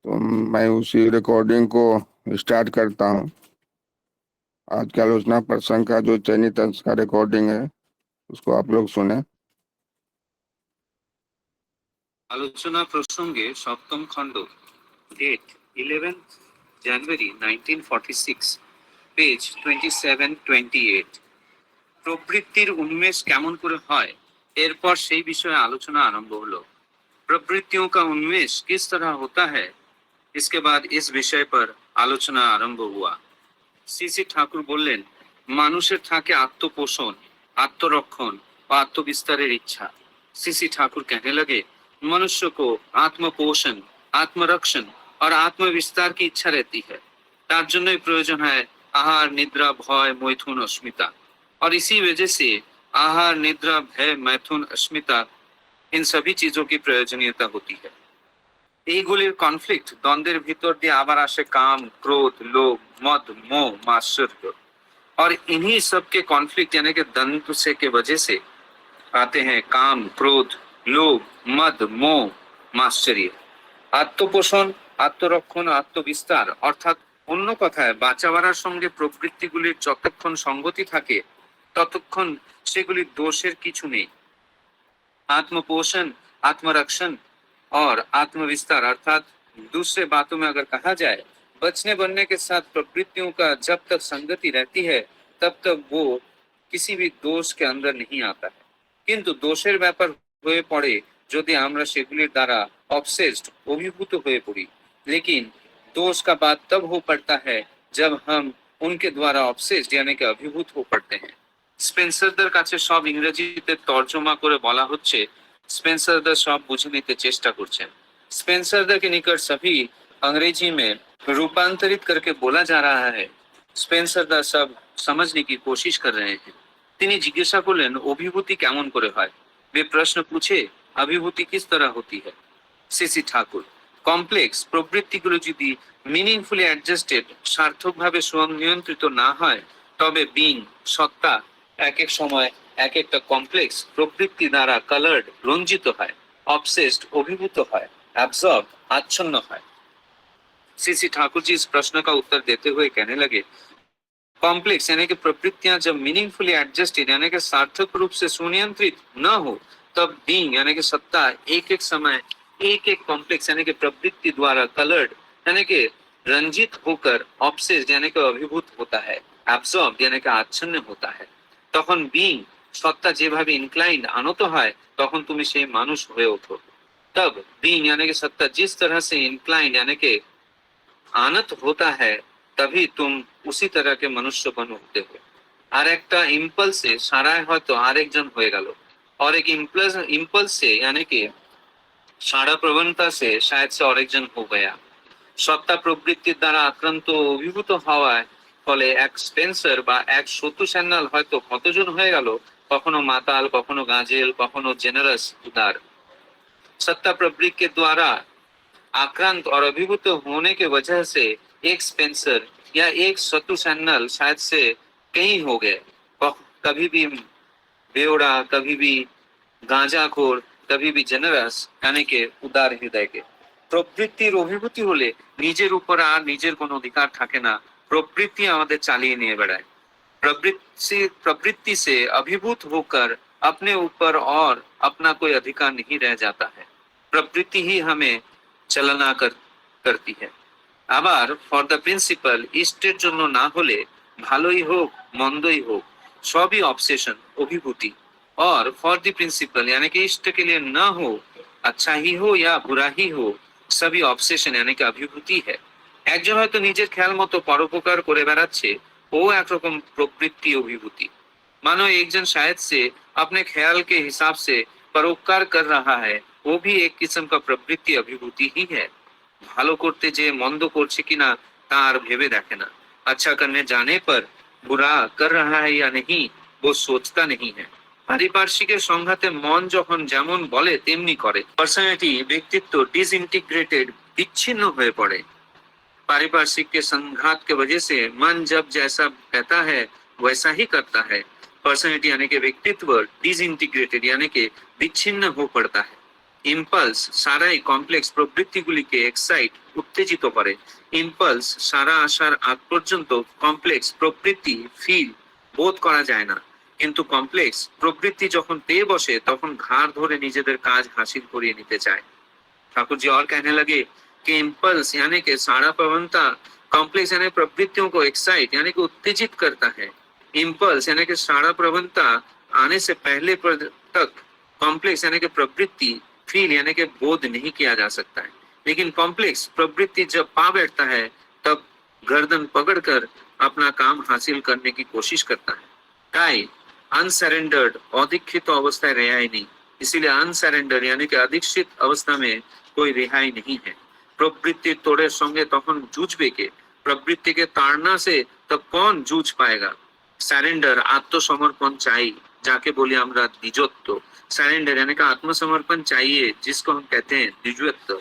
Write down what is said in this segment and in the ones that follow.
तो मैं उसी रिकॉर्डिंग को स्टार्ट करता हूँ। आज के आलोचना प्रसंग का जो चयनित अंश का रिकॉर्डिंग है उसको आप लोग सुने। আলোচনা প্রসঙ্গে সপ্তম খণ্ড, ডেট 11 জানুয়ারি 1946, পেজ 27-28। প্রবৃত্তির উন্মেষ কেমন করে হয়, এরপর সেই বিষয়ে আলোচনা আরম্ভ হলো। प्रवृत्तियों का उन्मेष किस तरह होता है, इसके बाद इस विषय पर आलोचना आरंभ हुआ। सीसी ठाकुर बोलें, মানুষের থাকে आत्मपोषण, आत्मरक्षण और आत्मविस्तारेर इच्छा। सीसी ठाकुर कहने लगे, मनुष्य को आत्मपोषण, आत्मरक्षण और आत्मविस्तार की इच्छा रहती है। तार जन्य प्रयोजन है आहार, निद्रा, भय, मैथुन, अस्मिता। और इसी वजह से आहार, निद्रा, भय, मैथुन, अस्मिता, इन सभी चीजों की प्रयोजनीयता होती है। এইগুলির কনফ্লিক্ট, দ্বন্দ্বের ভিতর দিয়ে আবার আসে কাম, क्रोध, लोभ, मद, मोह, मात्सर्य। और इन्हीं सब के कॉन्फ्लिक्ट यानी कि द्वंद्व से के वजह से आते हैं काम, क्रोध, लोभ, मद, मोह, मात्सर्य। আত্মপোষণ, আত্মরক্ষণ, আত্মবিস্তার অর্থাৎ অন্য কথায় বাঁচা মারার সঙ্গে প্রবৃত্তিগুলির যতক্ষণ সঙ্গতি থাকে ততক্ষণ সেগুলির দোষের কিছু নেই। आत्मपोषण, आत्मरक्षण और आत्मविस्तार अर्थात दूसरे बातों में अगर कहा जाए, बचने बनने के साथ प्रवृत्तियों का जब तक संगति रहती है तब तक वो किसी भी दोष के अंदर नहीं आता है। किंतु दोषের ব্যাপার হয়ে পড়ে যদি আমরা সেগুলির দ্বারা ऑब्सेस्ड, অভিভূত হয়ে পড়ি। लेकिन दोष का बात तब हो पड़ता है जब हम उनके द्वारा ऑब्सेस्ड यानी कि अभिभूत हो पड़ते हैं। স্পেন্সারদের কাছে সব ইংরেজিতে তর্জমা করে বলা হচ্ছে, স্পেন্সারদের সব বুঝে নিতে চেষ্টা করছেন। स्पेंसर के निकट सभी अंग्रेजी में रूपांतरित करके बोला जा रहा है। स्पेंसर सब समझने की कोशिश कर रहे हैं। তিনি জিজ্ঞাসা করলেন, অভিভূতি কেমন করে হয়? वे प्रश्न पूछे, अभिभूति किस तरह होती है? सीसी ठाकुर, কমপ্লেক্স প্রবৃত্তিগুলো যদি মিনিংফুলি অ্যাডজাস্টেড, সার্থকভাবে স্বয়ং নিয়ন্ত্রিত না হয় তবে বিং, সত্তা এক এক সময় এক একটা কমপ্লেক্স প্রবৃত্তি দ্বারা কালার্ড, রঞ্জিত হয়, অবসেসড, অভিভূত হয়, एब्जॉर्ब, आच्छन्न है। सीसी ठाकुर जी इस प्रश्न का उत्तर देते हुए कहने लगे, कॉम्प्लेक्स यानी कि प्रवृत्तियां जब मीनिंगफुली एडजस्टेड यानी कि सार्थक रूप से सुनियंत्रित न हो तब बीइंग यानी कि सत्ता एक एक समय एक एक कॉम्प्लेक्स यानी कि प्रवृत्ति द्वारा कलर्ड यानी कि रंजित होकर ऑब्सेस्ड यानी कि अभिभूत होता है, एब्जॉर्ब यानी कि आच्छन्न होता है। তখন बीइंग, सत्ता যেভাবে ইনক্লাইন্ড, আনত হয়, তখন তুমি সেই মানুষ হয়ে ওঠো। तब बीइंग यानी कि सत्ता जिस तरह से इंक्लाइन यानी कि आनत होता है तभी तुम उसी तरह के मनुष्य बन होते हो। আর একটা ইম্পালসে সারায় হয়তো আরেকজন হয়ে গেল, और एक इम्पल्स से यानी कि সারা প্রবণতা से शायद से আরেকজন हो गया। সত্তা প্রবৃত্তির দ্বারা আক্রান্ত অভিভূত হওয়ায় ফলে এক স্পেন্সার বা এক শত্রু স্যান্নাল হয়তো কতজন হয়ে গেল, কখনো মাতাল, কখনো গাজেল, কখনো জেনারাস, উদার। सत्ता प्रवृत्ति के द्वारा आक्रांत और अभिभूत होने के वजह से एक स्पेंसर या एक शत्रु सैन्नल शायद से कई हो गए, कभी भी बेवड़ा, कभी भी गांजाखोर, कभी भी जनरस यानी के उदार हृदय के। প্রবৃত্তির অভিভূতি হলে নিজের উপর আর নিজের কোনো অধিকার থাকে না, প্রবৃত্তি আমাদের চালিয়ে নিয়ে বেড়ায়। प्रवृत्ति से अभिभूत होकर अपने ऊपर और अपना कोई अधिकार नहीं रह जाता है। प्रवृत्ति ही हमें चलना करती है। আবার ফর দ্য প্রিন্সিপাল, ইষ্টের জন্য না হলে ভালোই হোক মন্দই হোক সবই অবসেশন, অভিভূতি। और फॉर द प्रिंसिपल यानी कि इष्ट के लिए न हो, अच्छा ही हो या बुरा ही हो, सभी ऑब्सेशन यानी कि अभिभूति है। একজন হয়তো নিজের খেয়াল মতো পরোপকার করে বেড়াচ্ছে, ও একরকম প্রবৃত্তি, অভিভূতি। मानो एक जन शायद से अपने ख्याल के हिसाब से परोपकार कर रहा है, वो भी एक किस्म का प्रवृत्ति, अभिभूति ही है। ভালো করতে যে মন্দ করছে কিনা তা আর ভেবে দেখে না, अच्छा करने जाने पर बुरा कर रहा है या नहीं वो सोचता नहीं है। পারিপার্শ্বিকের সংঘাতে মন যখন যেমন বলে তেমনি করে। পার্সোনালিটি, ব্যক্তিত্ব ডিসইন্টিগ্রেটেড, বিচ্ছিন্ন হয়ে পড়ে। पारिपार्श्विक के संघात के वजह से मन जब जैसा कहता है वैसा ही करता है। पर्सनैलिटी यानी कि व्यक्तित्व डिसइंटीग्रेटेड यानी कि विच्छिन्न हो पड़ता है। इम्पल्स साराई कॉम्प्लेक्स प्रवृत्तिগুলিকে एक्साइट, উত্তেজিত করে। ইম্পালস সারা আসার আগ পর্যন্ত কমপ্লেক্স প্রবৃত্তি ফিল বোধ করা যায় না, কিন্তু কমপ্লেক্স প্রবৃত্তি যখন পেয়ে বসে তখন ঘাড় ধরে নিজেদের কাজ হাসিল করিয়ে নিতে চায়। ठाकुर जी और कहने लगे कि इम्पल्स यानी कि सारा प्रवणता कॉम्प्लेक्स यानी प्रवृत्तियों को एक्साइट यानी कि उत्तेजित करता है। इम्पल्स यानी कि सारा प्रवणता आने से पहले तक कॉम्प्लेक्स यानी कि प्रवृत्ति फील यानी कि बोध नहीं किया जा सकता है, लेकिन कॉम्प्लेक्स प्रवृत्ति जब पा बैठता है तब गर्दन पकड़कर अपना काम हासिल करने की कोशिश करता है। काई अनसरेंडर्ड अधीक्षित अवस्था रिहाई नहीं, इसीलिए अनसरेंडर यानी कि अधीक्षित अवस्था में कोई रिहाई नहीं है। प्रवृत्ति तोड़े संगे तখন जूझबे के, प्रवृत्ति के ताड़ना से तब कौन जूझ पाएगा। सरेंडर आत्मसमर्पण चाहिए, जाके बोले हमरा द्विजत्व। सरेंडर यानी कि आत्मसमर्पण चाहिए, जिसको हम कहते हैं द्विजत्व।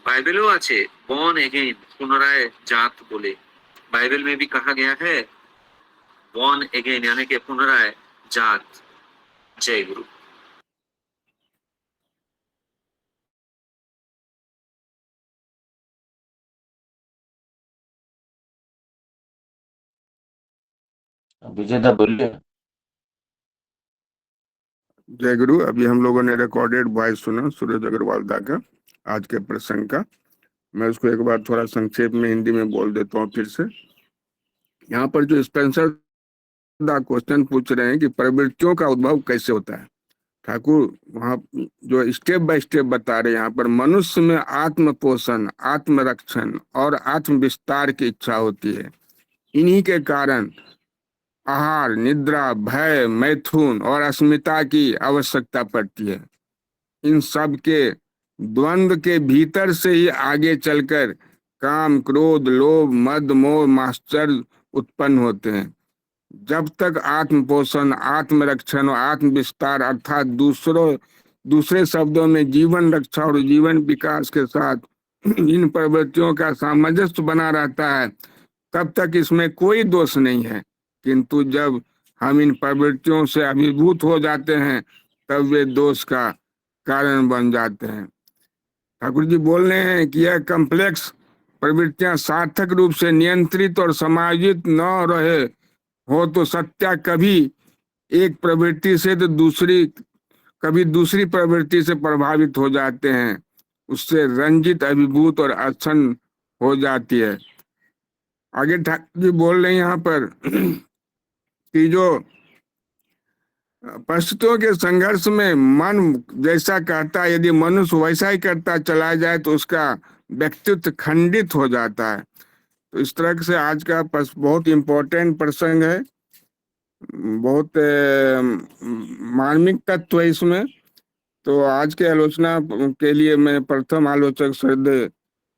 बाइबलों আছে born again पुनराय जात बोले, बाइबल में भी कहा गया है born again यानी कि पुनराय जात। जय गुरु। विजेता बोलिए। जय गुरु। अभी हम लोगों ने रिकॉर्डेड वॉइस सुना सूरज अग्रवाल दा का आज के प्रसंग का। मैं उसको एक बार थोड़ा संक्षेप में हिंदी में बोल देता हूँ फिर से। यहाँ पर जो स्पेंसर दा क्वेश्चन पूछ रहे हैं कि प्रवृत्तियों का उद्भव कैसे होता है, ठाकुर वहाँ जो स्टेप बाय स्टेप बता रहे हैं, यहाँ पर मनुष्य में आत्म पोषण, आत्मरक्षण और आत्म विस्तार की इच्छा होती है। इन्हीं के कारण आहार, निद्रा, भय, मैथुन और अस्मिता की आवश्यकता पड़ती है। इन सब के द्वंद्व के भीतर से ही आगे चलकर काम, क्रोध, लोभ, मद, मोह, माश्चर्य उत्पन्न होते हैं। जब तक आत्म पोषण, आत्मरक्षण और आत्म विस्तार अर्थात दूसरे शब्दों में जीवन रक्षा और जीवन विकास के साथ इन प्रवृत्तियों का सामंजस्य बना रहता है, तब तक इसमें कोई दोष नहीं है। किंतु जब हम इन प्रवृत्तियों से अभिभूत हो जाते हैं तब वे दोष का कारण बन जाते हैं। ठाकुर जी बोल रहे हैं कि यह कम्प्लेक्स प्रवृत्तियां सार्थक रूप से नियंत्रित और समायोजित न रहे हो तो सत्या कभी एक प्रवृत्ति से तो कभी दूसरी प्रवृत्ति से प्रभावित हो जाते हैं, उससे रंजित, अभिभूत और अक्षण हो जाती है। आगे ठाकुर जी बोल रहे हैं यहाँ पर कि जो परिस्थितियों के संघर्ष में मन जैसा कहता है, यदि मनुष्य वैसा ही करता चला जाए तो उसका व्यक्तित्व खंडित हो जाता है। तो इस तरह से आज का बहुत इम्पोर्टेंट प्रसंग है, बहुत मार्मिक तत्व है इसमें। तो आज के आलोचना के लिए मैं प्रथम आलोचक श्रद्धेय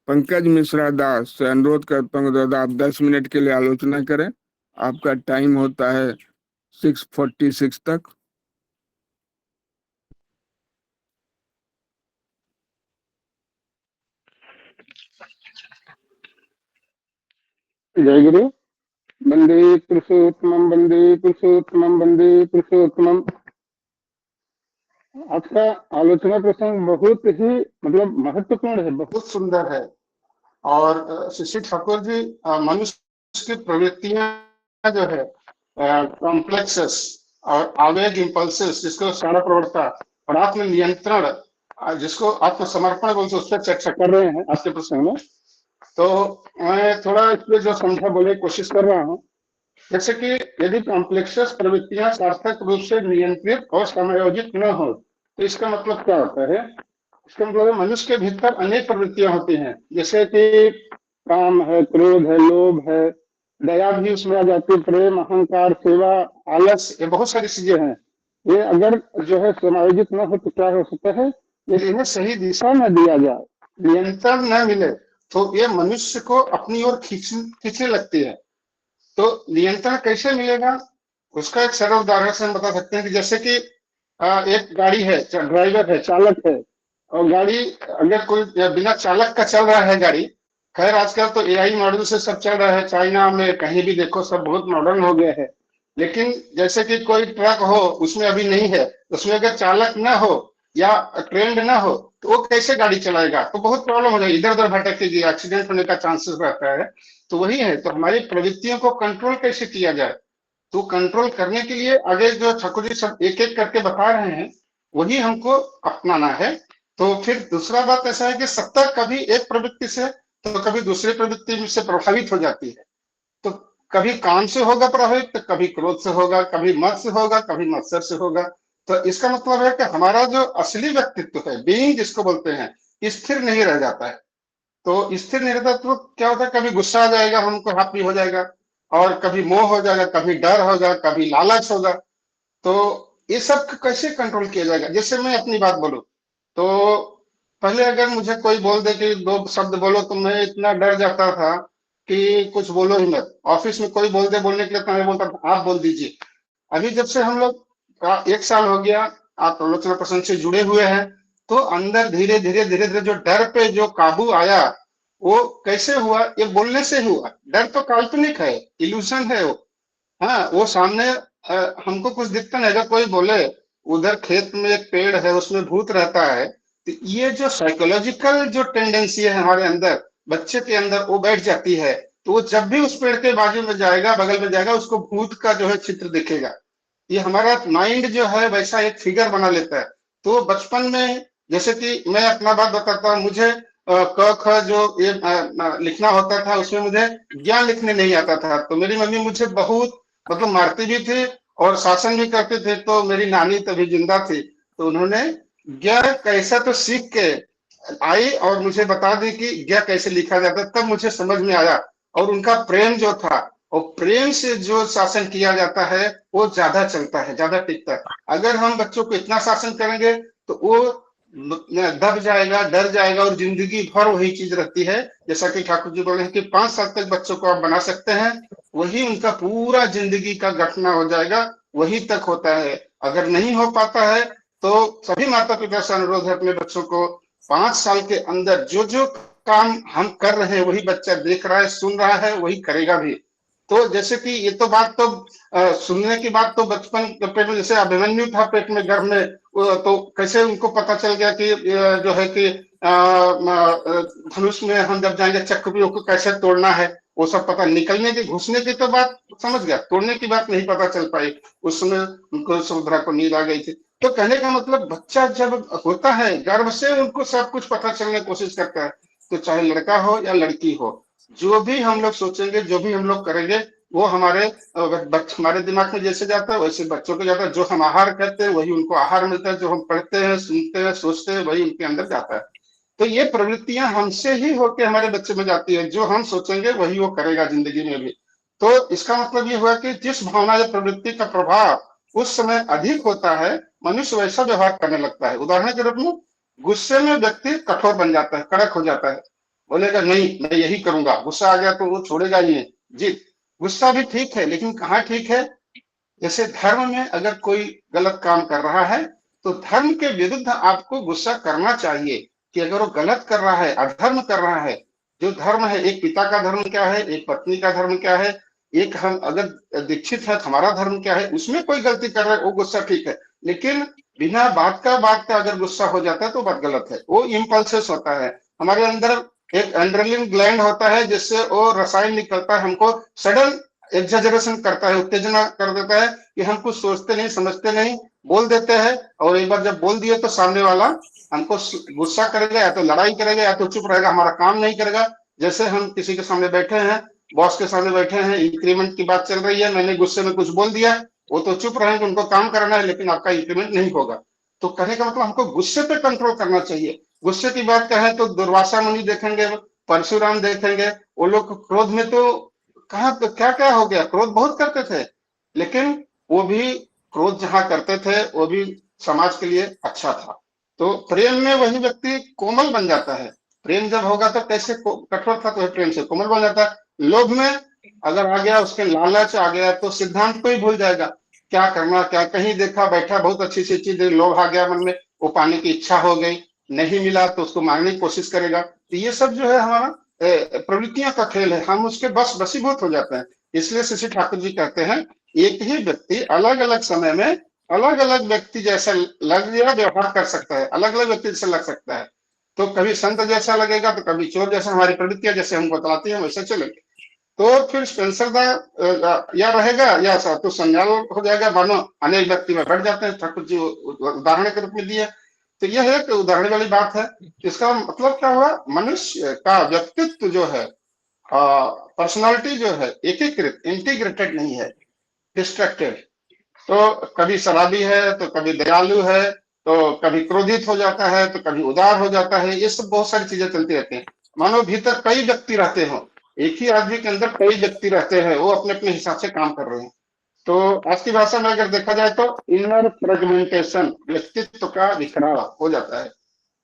पंकज मिश्रा दास से अनुरोध करता हूँ दादा आप 10 मिनट के लिए आलोचना करें। आपका टाइम होता है 6:46 तक। जय गुरु। वंदे पुरुषोत्तमं, वंदे पुरुषोत्तमं, वंदे पुरुषोत्तमं। आपका आलोचना प्रसंग बहुत ही महत्वपूर्ण है, बहुत सुंदर है। और शिष्य ठाकुर जी मनुष्य की प्रवृत्तियां जो है कॉम्प्लेक्सेस और आवेग, इम्पल्सेस, जिसको सारा प्रवृत्ता और आत्म नियंत्रण, जिसको आत्मसमर्पण बोलते, उस पर चर्चा कर रहे हैं आज के प्रसंग में। तो मैं थोड़ा इसमें जो समझा बोले कोशिश कर रहा हूँ। जैसे कि यदि कॉम्प्लेक्सेस प्रवृत्तियां सार्थक रूप से नियंत्रित और समायोजित न हो तो इसका मतलब क्या होता है? इसका मतलब मनुष्य के भीतर अनेक प्रवृत्तियां होती हैं, जैसे कि काम है, क्रोध है, लोभ है, दया भी उसमें आ जाती है, प्रेम, अहंकार, सेवा, आलस, ये बहुत सारी चीजें हैं। ये अगर जो है समायोजित न हो तो क्या हो सकता है? यदि इन्हें सही दिशा न दिया जाए, नियंत्रण न मिले तो ये मनुष्य को अपनी ओर खींचने लगती है। तो नियंत्रण कैसे मिलेगा? उसका एक सरल उदाहरण से हम बता सकते हैं कि जैसे कि एक गाड़ी है, ड्राइवर है, चालक है, और गाड़ी अगर कोई बिना चालक का चल रहा है गाड़ी, खैर आजकल तो एआई मॉडल से सब चल रहा है, चाइना में कहीं भी देखो सब बहुत मॉडर्न हो गया है। लेकिन जैसे कि कोई ट्रक हो, उसमें अभी नहीं है, उसमें अगर चालक ना हो या ट्रेंड ना हो तो वो कैसे गाड़ी चलाएगा, तो बहुत प्रॉब्लम हो जाएगी, इधर उधर भटकेगी, एक्सीडेंट होने का चांसेस रहता है। तो वही है, तो हमारी प्रवृत्तियों को कंट्रोल कैसे किया जाए, तो कंट्रोल करने के लिए आगे जो ठाकुर जी सब एक एक करके बता रहे हैं वही हमको अपनाना है। तो फिर दूसरा बात ऐसा है कि सत्ता कभी एक प्रवृत्ति से तो कभी दूसरी प्रवृत्ति से प्रभावित हो जाती है। तो कभी काम से होगा प्रभावित, तो कभी क्रोध से होगा, कभी मद से होगा, कभी मत्सर से होगा। तो इसका मतलब है कि हमारा जो असली व्यक्तित्व है, बीइंग जिसको बोलते हैं, स्थिर नहीं रह जाता है। तो स्थिर नहीं रहता तो क्या होता है, कभी गुस्सा आ जाएगा, हमको हावी हो जाएगा, और कभी मोह हो जाएगा, कभी डर होगा, कभी लालच होगा। तो ये सब कैसे कंट्रोल किया जाएगा। जैसे मैं अपनी बात बोलूं तो पहले अगर मुझे कोई बोल दे कि दो शब्द बोलो तो मैं इतना डर जाता था कि कुछ बोलो ही मत। ऑफिस में कोई बोल दे बोलने के लिए तो मैं बोलता था आप बोल दीजिए। अभी जब से हम लोग एक साल हो गया आप आलोचना प्रसंग से जुड़े हुए हैं, तो अंदर धीरे धीरे धीरे धीरे जो डर पे जो काबू आया वो कैसे हुआ, ये बोलने से हुआ। डर तो काल्पनिक है, इल्यूशन है वो। हाँ, वो सामने हमको कुछ दिखता नहीं। अगर कोई बोले उधर खेत में एक पेड़ है उसमें भूत रहता है, तो ये जो साइकोलॉजिकल जो टेंडेंसी है हमारे अंदर, बच्चे के अंदर, वो बैठ जाती है। तो वो जब भी उस पेड़ के बाजू में जाएगा, बगल में जाएगा, उसको भूत का जो है चित्र दिखेगा। ये हमारा माइंड जो है वैसा एक फिगर बना लेता है। तो बचपन में जैसे कि मैं अपना बात बताता हूँ, मुझे क ख जो ये लिखना होता था उसमें मुझे ज्ञान लिखने नहीं आता था। तो मेरी मम्मी मुझे बहुत मतलब मारती भी थी और शासन भी करते थे। तो मेरी नानी तभी जिंदा थी, तो उन्होंने ज्ञ कैसा तो सीख के आई और मुझे बता दी कि ज्ञ कैसे लिखा जाता है। तब मुझे समझ में आया। और उनका प्रेम जो था, और प्रेम से जो शासन किया जाता है वो ज्यादा चलता है, ज्यादा टिकता है। अगर हम बच्चों को इतना शासन करेंगे तो वो दब जाएगा, डर जाएगा, और जिंदगी भर वही चीज रहती है। जैसा कि ठाकुर जी बोले हैं कि 5 साल तक बच्चों को आप बना सकते हैं, वही उनका पूरा जिंदगी का घटना हो जाएगा, वही तक होता है। अगर नहीं हो पाता है तो सभी माता पिता से अनुरोध है अपने बच्चों को 5 साल के अंदर जो जो काम हम कर रहे हैं वही बच्चा देख रहा है, सुन रहा है, वही करेगा भी। तो जैसे कि ये तो बात तो सुनने की बात तो बचपन पेट में, जैसे अभिमन्यु था पेट में गर्भ में, तो कैसे उनको पता चल गया कि जो है कि धनुष में हम जब जाएंगे चक्रव्यूह को कैसे तोड़ना है, वो सब पता। निकलने की घुसने की तो बात समझ गया, तोड़ने की बात नहीं पता चल पाई। उस समय उनको सुभद्रा को नींद आ गई थी। तो कहने का मतलब बच्चा जब होता है गर्भ से उनको सब कुछ पता चलने की कोशिश करता है। तो चाहे लड़का हो या लड़की हो, जो भी हम लोग सोचेंगे, जो भी हम लोग करेंगे, वो हमारे दिमाग में जैसे जाता है वैसे बच्चों को जाता है। जो हम आहार करते हैं वही उनको आहार मिलता है, जो हम पढ़ते हैं, सुनते हैं, सोचते हैं, वही उनके अंदर जाता है। तो ये प्रवृत्तियां हमसे ही होकर हमारे बच्चे में जाती है। जो हम सोचेंगे वही वो करेगा जिंदगी में भी। तो इसका मतलब ये हुआ कि जिस भावना या प्रवृत्ति का प्रभाव उस समय अधिक होता है, मनुष्य वैसा व्यवहार करने लगता है। उदाहरण के रूप में गुस्से में व्यक्ति कठोर बन जाता है, कड़क हो जाता है, बोलेगा नहीं मैं यही करूंगा। गुस्सा आ गया तो वो छोड़ेगा ही नहीं जीत। गुस्सा भी ठीक है, लेकिन कहाँ ठीक है। जैसे धर्म में अगर कोई गलत काम कर रहा है तो धर्म के विरुद्ध आपको गुस्सा करना चाहिए कि अगर वो गलत कर रहा है, अधर्म कर रहा है। जो धर्म है, एक पिता का धर्म क्या है, एक पत्नी का धर्म क्या है, एक हम अगर दीक्षित है हमारा धर्म क्या है, उसमें कोई गलती कर रहा है वो गुस्सा ठीक है। लेकिन बिना बात का अगर गुस्सा हो जाता है तो बात गलत है। वो इम्पल्सेस होता है हमारे अंदर, एक एंड्रेलिन ग्लैंड होता है जिससे वो रसायन निकलता है, हमको सडन एग्जैजरेशन करता है, उत्तेजना कर देता है कि हम कुछ सोचते नहीं, समझते नहीं, बोल देते हैं। और एक बार जब बोल दिए तो सामने वाला हमको गुस्सा करेगा, या तो लड़ाई करेगा, या तो चुप रहेगा, हमारा काम नहीं करेगा। जैसे हम किसी के सामने बैठे हैं, बॉस के सामने बैठे हैं, इंक्रीमेंट की बात चल रही है, मैंने गुस्से में कुछ बोल दिया, वो तो चुप रहेंगे, उनको काम करना है, लेकिन आपका इंक्रीमेंट नहीं होगा। तो कहने का मतलब हमको गुस्से पे कंट्रोल करना चाहिए। गुस्से की बात कहें तो दुर्वासा मुनि देखेंगे, परशुराम देखेंगे, वो लोग क्रोध में तो कहा तो क्या क्या हो गया, क्रोध बहुत करते थे, लेकिन वो भी क्रोध जहां करते थे वो भी समाज के लिए अच्छा था। तो प्रेम में वही व्यक्ति कोमल बन जाता है। प्रेम जब होगा तो कैसे कठोर था, तो प्रेम से कोमल बन जाता है। लोभ में अगर आ गया, उसके लालच आ गया तो सिद्धांत को ही भूल जाएगा, क्या करना क्या। कहीं देखा बैठा बहुत अच्छी सी चीज, लोभ आ गया मन में, वो पाने की इच्छा हो गई, नहीं मिला तो उसको मारने की कोशिश करेगा। तो ये सब जो है हमारा प्रवृत्तियों का खेल है, हम उसके बसीभूत हो जाते हैं। इसलिए श्री ठाकुर जी कहते हैं एक ही व्यक्ति अलग अलग समय में अलग अलग व्यक्ति जैसा लग या व्यवहार कर सकता है, अलग अलग व्यक्ति जैसा लग सकता है। तो कभी संत जैसा लगेगा तो कभी चोर जैसा, हमारी प्रवृत्तियां जैसे हम बतलाती हैं वैसे चलेंगे। तो फिर स्पेंसर या रहेगा या तो संज्ञान हो जाएगा, मानो अनेक व्यक्ति में बढ़ जाते हैं, ठाकुर जी उदाहरण के रूप में दिए। तो यह एक उदाहरण वाली बात है। इसका मतलब क्या हुआ, मनुष्य का व्यक्तित्व जो है, पर्सनालिटी जो है एकीकृत, इंटीग्रेटेड नहीं है, डिस्ट्रैक्टेड। तो कभी शराबी है तो कभी दयालु है, तो कभी क्रोधित हो जाता है तो कभी उदार हो जाता है, ये सब बहुत सारी चीजें चलती रहती हैं। मानो भीतर कई व्यक्ति रहते हो, एक ही आदमी के अंदर कई व्यक्ति रहते हैं, वो अपने अपने हिसाब से काम कर रहे हैं। तो आज की भाषा में अगर देखा जाए तो इनर फ्रेगमेंटेशन, व्यक्तित्व का बिखराव हो जाता है।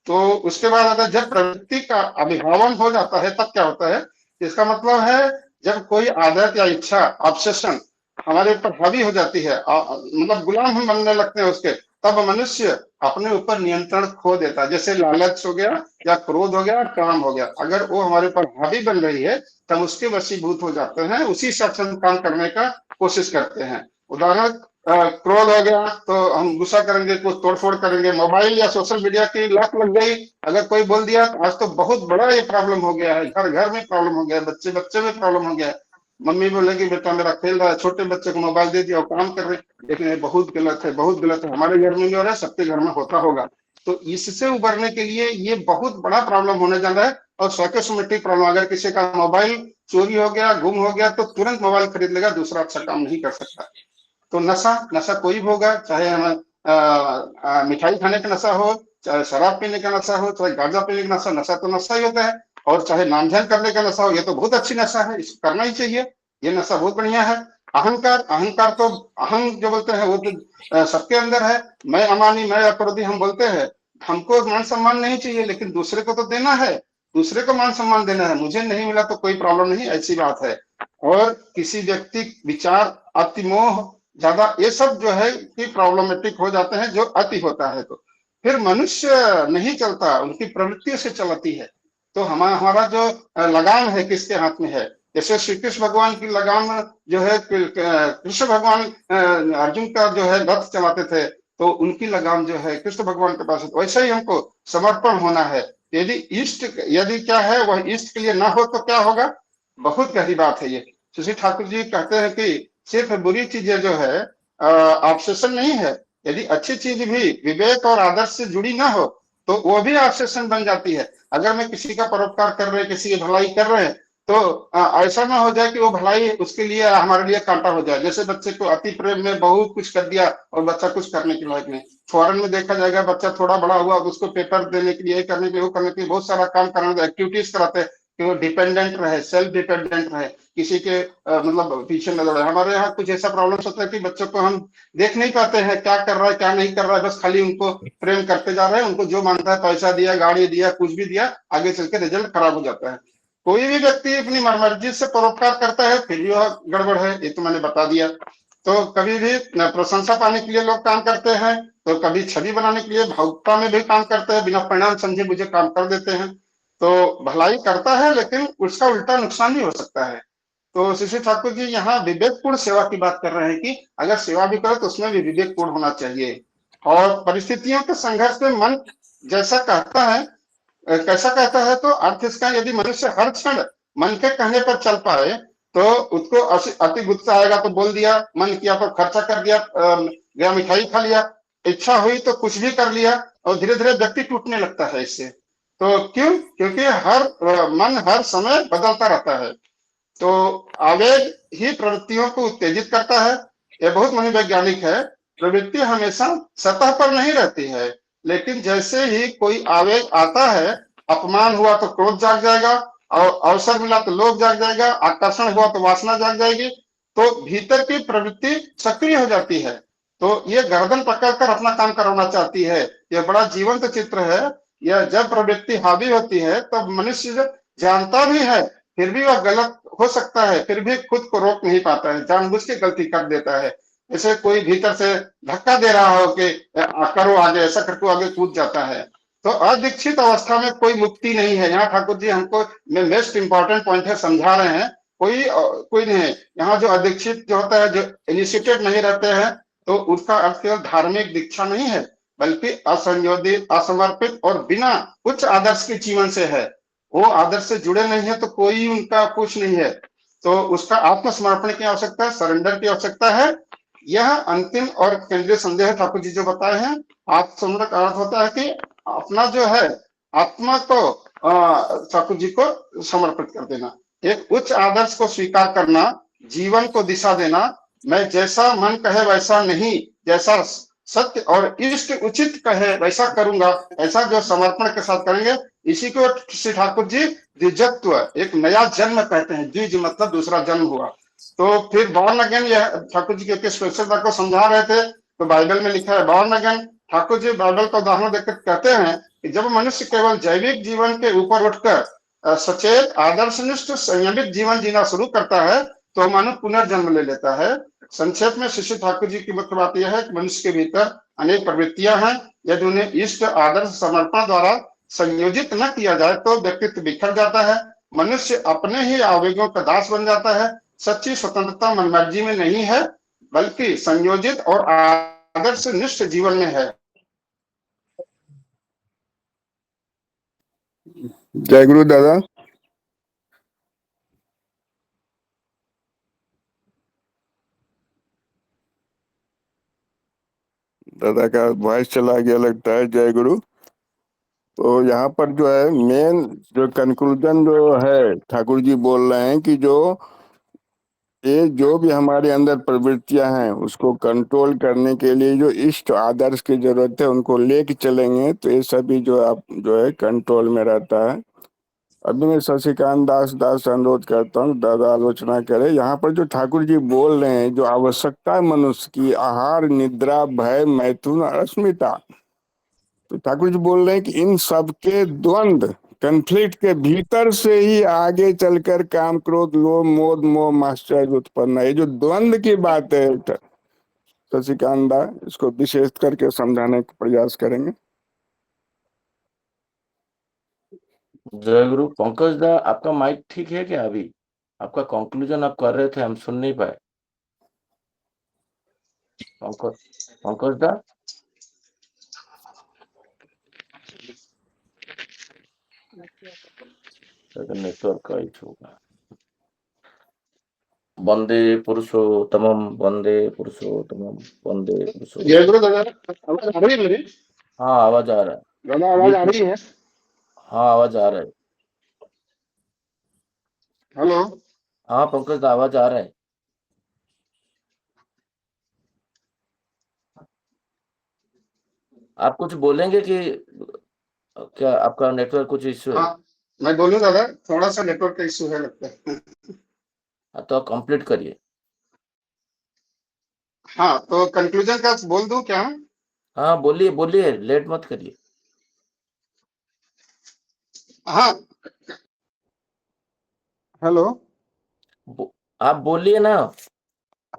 तो उसके बाद अगर जब प्रवृत्ति का अभिभावन हो जाता है तब क्या होता है, इसका मतलब है जब कोई आदत या इच्छा, ऑब्सेशन हमारे ऊपर हावी हो जाती है, मतलब गुलाम हम बनने लगते हैं उसके, तब मनुष्य अपने ऊपर नियंत्रण खो देता है। जैसे लालच हो गया या क्रोध हो गया, काम हो गया, अगर वो हमारे ऊपर हावी बन रही है तब उसके वशीभूत हो जाते हैं, उसी से काम करने का कोशिश करते हैं। उदाहरण, क्रोध हो गया तो हम गुस्सा करेंगे, कुछ तोड़फोड़ करेंगे, मोबाइल या सोशल मीडिया की लत लग गई, अगर कोई बोल दिया आज तो बहुत बड़ा ये प्रॉब्लम हो गया है, घर घर में प्रॉब्लम हो गया है, बच्चे बच्चे में प्रॉब्लम हो गया है। मम्मी बोलेगी बेटा मेरा खेल रहा है, छोटे बच्चे को मोबाइल दे दिया और काम कर रहे, लेकिन ये बहुत गलत है, बहुत गलत है, हमारे घर में भी हो रहा है, सबके घर में होता होगा। तो इससे उबरने के लिए ये बहुत बड़ा प्रॉब्लम होने जा रहा है। और साइकोसोमेटिक प्रॉब्लम, अगर किसी का मोबाइल चोरी हो गया, गुम हो गया, तो तुरंत मोबाइल खरीद लेगा, दूसरा अच्छा काम नहीं कर सकता। तो नशा, नशा कोई भी होगा, चाहे हम मिठाई खाने का नशा हो, चाहे शराब पीने का नशा हो, चाहे गांजा पीने का नशा, नशा तो नशा ही होता है। और चाहे नामध्यान करने का नशा हो, ये तो बहुत अच्छी नशा है, इसको करना ही चाहिए, ये नशा बहुत बढ़िया है। अहंकार, अहंकार तो अहं जो बोलते हैं वो तो सबके अंदर है। मैं अमानी, मैं अपराधी हम बोलते हैं, हमको मान सम्मान नहीं चाहिए, लेकिन दूसरे को तो देना है, दूसरे को मान सम्मान देना है, मुझे नहीं मिला तो कोई प्रॉब्लम नहीं, ऐसी बात है। और किसी व्यक्ति विचार, अतिमोह ज्यादा, ये सब जो है कि प्रॉब्लमेटिक हो जाते हैं जो अति होता है। तो फिर मनुष्य नहीं चलता, उनकी प्रवृत्ति से चलती है। तो हमारा जो लगाम है किसके हाथ में है, जैसे श्री कृष्ण भगवान की लगाम जो है, कृष्ण भगवान अर्जुन का जो है रथ चलाते थे, तो उनकी लगाम जो है कृष्ण भगवान के पास है। तो वैसे ही हमको समर्पण होना है। यदि इष्ट, यदि क्या है वह इष्ट के लिए ना हो तो क्या होगा, बहुत गहरी बात है ये। सुश्री ठाकुर जी कहते हैं कि सिर्फ बुरी चीजें जो है ऑब्सेशन नहीं है, यदि अच्छी चीज भी विवेक और आदर्श से जुड़ी ना हो तो वो भी ऑब्सेशन बन जाती है। अगर मैं किसी का परोपकार कर रहे, किसी की भलाई कर रहे हैं, तो ऐसा ना हो जाए कि वो भलाई उसके लिए हमारे लिए कांटा हो जाए। जैसे बच्चे को अति प्रेम में बहुत कुछ कर दिया और बच्चा कुछ करने के लायक नहीं। फॉरेन में देखा जाएगा, बच्चा थोड़ा बड़ा हुआ तो उसको पेपर देने के लिए, करने के लिए, वो करने के लिए बहुत सारा काम कराने, एक्टिविटीज कराते हैं कि वो डिपेंडेंट रहे, सेल्फ डिपेंडेंट रहे, किसी के मतलब पीछे न दौड़े। हमारे यहाँ कुछ ऐसा प्रॉब्लम होता है कि बच्चों को हम देख नहीं पाते हैं क्या कर रहा है क्या नहीं कर रहा है, बस खाली उनको प्रेम करते जा रहे हैं, उनको जो मानता है पैसा दिया, गाड़ी दिया, कुछ भी दिया, आगे चल के रिजल्ट खराब हो जाता है। कोई भी व्यक्ति अपनी मर्जी से परोपकार करता है फिर भी वह गड़बड़ है, ये तो मैंने बता दिया। तो कभी भी प्रशंसा पाने के लिए लोग काम करते हैं, तो कभी छवि बनाने के लिए भावुकता में भी काम करते हैं, बिना परिणाम समझे मुझे काम कर देते हैं। तो भलाई करता है लेकिन उसका उल्टा नुकसान भी हो सकता है। तो श्री ठाकुर जी यहाँ विवेकपूर्ण सेवा की बात कर रहे हैं कि अगर सेवा भी करो तो उसमें भी विवेकपूर्ण होना चाहिए। और परिस्थितियों के संघर्ष में मन जैसा कहता है, कैसा कहता है, तो अर्थ इसका, यदि मनुष्य हर क्षण मन के कहने पर चल पाए तो उसको अति गुस्सा आएगा तो बोल दिया, मन किया तो खर्चा कर दिया, गया मिठाई खा लिया, इच्छा हुई तो कुछ भी कर लिया, और धीरे धीरे व्यक्ति टूटने लगता है इससे। तो क्यों, क्योंकि हर मन हर समय बदलता रहता है। तो आवेग ही प्रवृत्तियों को उत्तेजित करता है। यह बहुत मनोवैज्ञानिक है। प्रवृत्ति हमेशा सतह पर नहीं रहती है, लेकिन जैसे ही कोई आवेग आता है, अपमान हुआ तो क्रोध जाग जाएगा, और अवसर मिला तो लोभ जाग जाएगा, आकर्षण हुआ तो वासना जाग जाएगी, तो भीतर की प्रवृत्ति सक्रिय हो जाती है। तो ये गर्दन पकड़कर अपना काम करवाना चाहती है। यह बड़ा जीवंत चित्र है। यह जब प्रवृत्ति हावी होती है तब तो मनुष्य जानता भी है फिर भी वह गलत हो सकता है, फिर भी खुद को रोक नहीं पाता है, जानबूझ के गलती कर देता है। जैसे कोई भीतर से धक्का दे रहा हो कि करो आगे, ऐसा करके आगे कूद जाता है। तो अदीक्षित अवस्था में कोई मुक्ति नहीं है। यहाँ ठाकुर जी हमको मोस्ट इंपॉर्टेंट पॉइंट है समझा रहे हैं, कोई नहीं है यहाँ। जो अदीक्षित जो होता है, जो इनिशिएटेड नहीं रहते हैं, तो उसका अर्थ केवल धार्मिक दीक्षा नहीं है, बल्कि असंयोजित, असमर्पित और बिना उच्च आदर्श के जीवन से है। वो आदर्श से जुड़े नहीं है तो कोई उनका कुछ नहीं है। तो उसका आत्मसमर्पण की आवश्यकता है, सरेंडर की आवश्यकता है। यह अंतिम और केंद्रीय संदेश ठाकुर जी जो बताए हैं। आत्मसमर्पण का अर्थ होता है कि अपना जो है आत्मा को ठाकुर जी को समर्पित कर देना, एक उच्च आदर्श को स्वीकार करना, जीवन को दिशा देना। मैं जैसा मन कहे वैसा नहीं, जैसा सत्य और इष्ट उचित कहे वैसा करूंगा, ऐसा जो समर्पण के साथ करेंगे, इसी को श्री ठाकुर जी द्विजत्व, एक नया जन्म कहते हैं। द्विज मतलब दूसरा जन्म हुआ। तो फिर बॉर्न अगेन, यह ठाकुर जी के स्पेशलता को समझा रहे थे। तो बाइबल में लिखा है born again. Thakur ji Bible का उदाहरण देकर कहते हैं कि जब मनुष्य केवल जैविक जीवन के ऊपर उठकर सचेत, आदर्शनिष्ठ, संयमित जीवन जीना शुरू करता है तो मानव पुनर्जन्म ले लेता है। संक्षेप में शिष्य ठाकुर जी की मुख्य बात यह है कि मनुष्य के भीतर अनेक प्रवृत्तियां हैं। यदि उन्हें इष्ट, आदर्श, समर्पण द्वारा संयोजित न किया जाए तो व्यक्तित्व बिखर जाता है, मनुष्य अपने ही आवेगों का दास बन जाता है। सच्ची स्वतंत्रता मनमर्जी में नहीं है, बल्कि संयोजित और आदर्श निष्ठ जीवन में है। जय गुरु दादा। दादा का वॉइस चला गया लगता है। जय गुरु। तो यहाँ पर जो है मेन जो कंक्लूजन जो है, ठाकुर जी बोल रहे हैं कि ये जो भी हमारे अंदर प्रवृत्तियां हैं उसको कंट्रोल करने के लिए जो इष्ट आदर्श की जरूरत है उनको लेके चलेंगे तो ये सभी जो है कंट्रोल में रहता है। अभी मैं शशिकांत दास से अनुरोध करता हूँ दादा आलोचना करे। यहाँ पर जो ठाकुर जी बोल रहे हैं जो आवश्यकता है मनुष्य की, आहार, निद्रा, भय, मैथुन और अस्मिता, तो ठाकुर जी बोल रहे हैं कि इन सब के द्वंद, कंफ्लिक्ट के भीतर से ही आगे चलकर काम, क्रोध, लोभ, मोह, माश्चर्य उत्पन्न है। ये जो द्वंद की बात है शशिकांत दा, इसको विशेष करके समझाने का प्रयास करेंगे। जय गुरु। पंकज दा, आपका माइक ठीक है क्या? अभी आपका कंक्लूजन आप कर रहे थे, हम सुन नहीं पाए। पंकज पंकज दा, नेटवर्क का इशू होगा। वंदे पुरुषोत्तमम, वंदे पुरुषोत्तमम, वंदे पुरुषोत्तम। जय गुरु दादा, आवाज आ रही है मेरी? हाँ, आवाज आ रहा है। दादा आवाज आ रही है? हाँ, आवाज आ रहा है। हेलो। हाँ पंकज दा, आवाज आ रहा है। आप कुछ बोलेंगे कि क्या आपका नेटवर्क कुछ इश्यू है? हाँ, मैं बोलूँ दादा, थोड़ा सा नेटवर्क का इश्यू है लगता है। हाँ, तो आप कंप्लीट करिए। हाँ, तो कंक्लूजन का बोल दूं क्या? हाँ, बोलिए बोलिए, लेट मत करिए। हाँ, हेलो। आप बोलिए ना।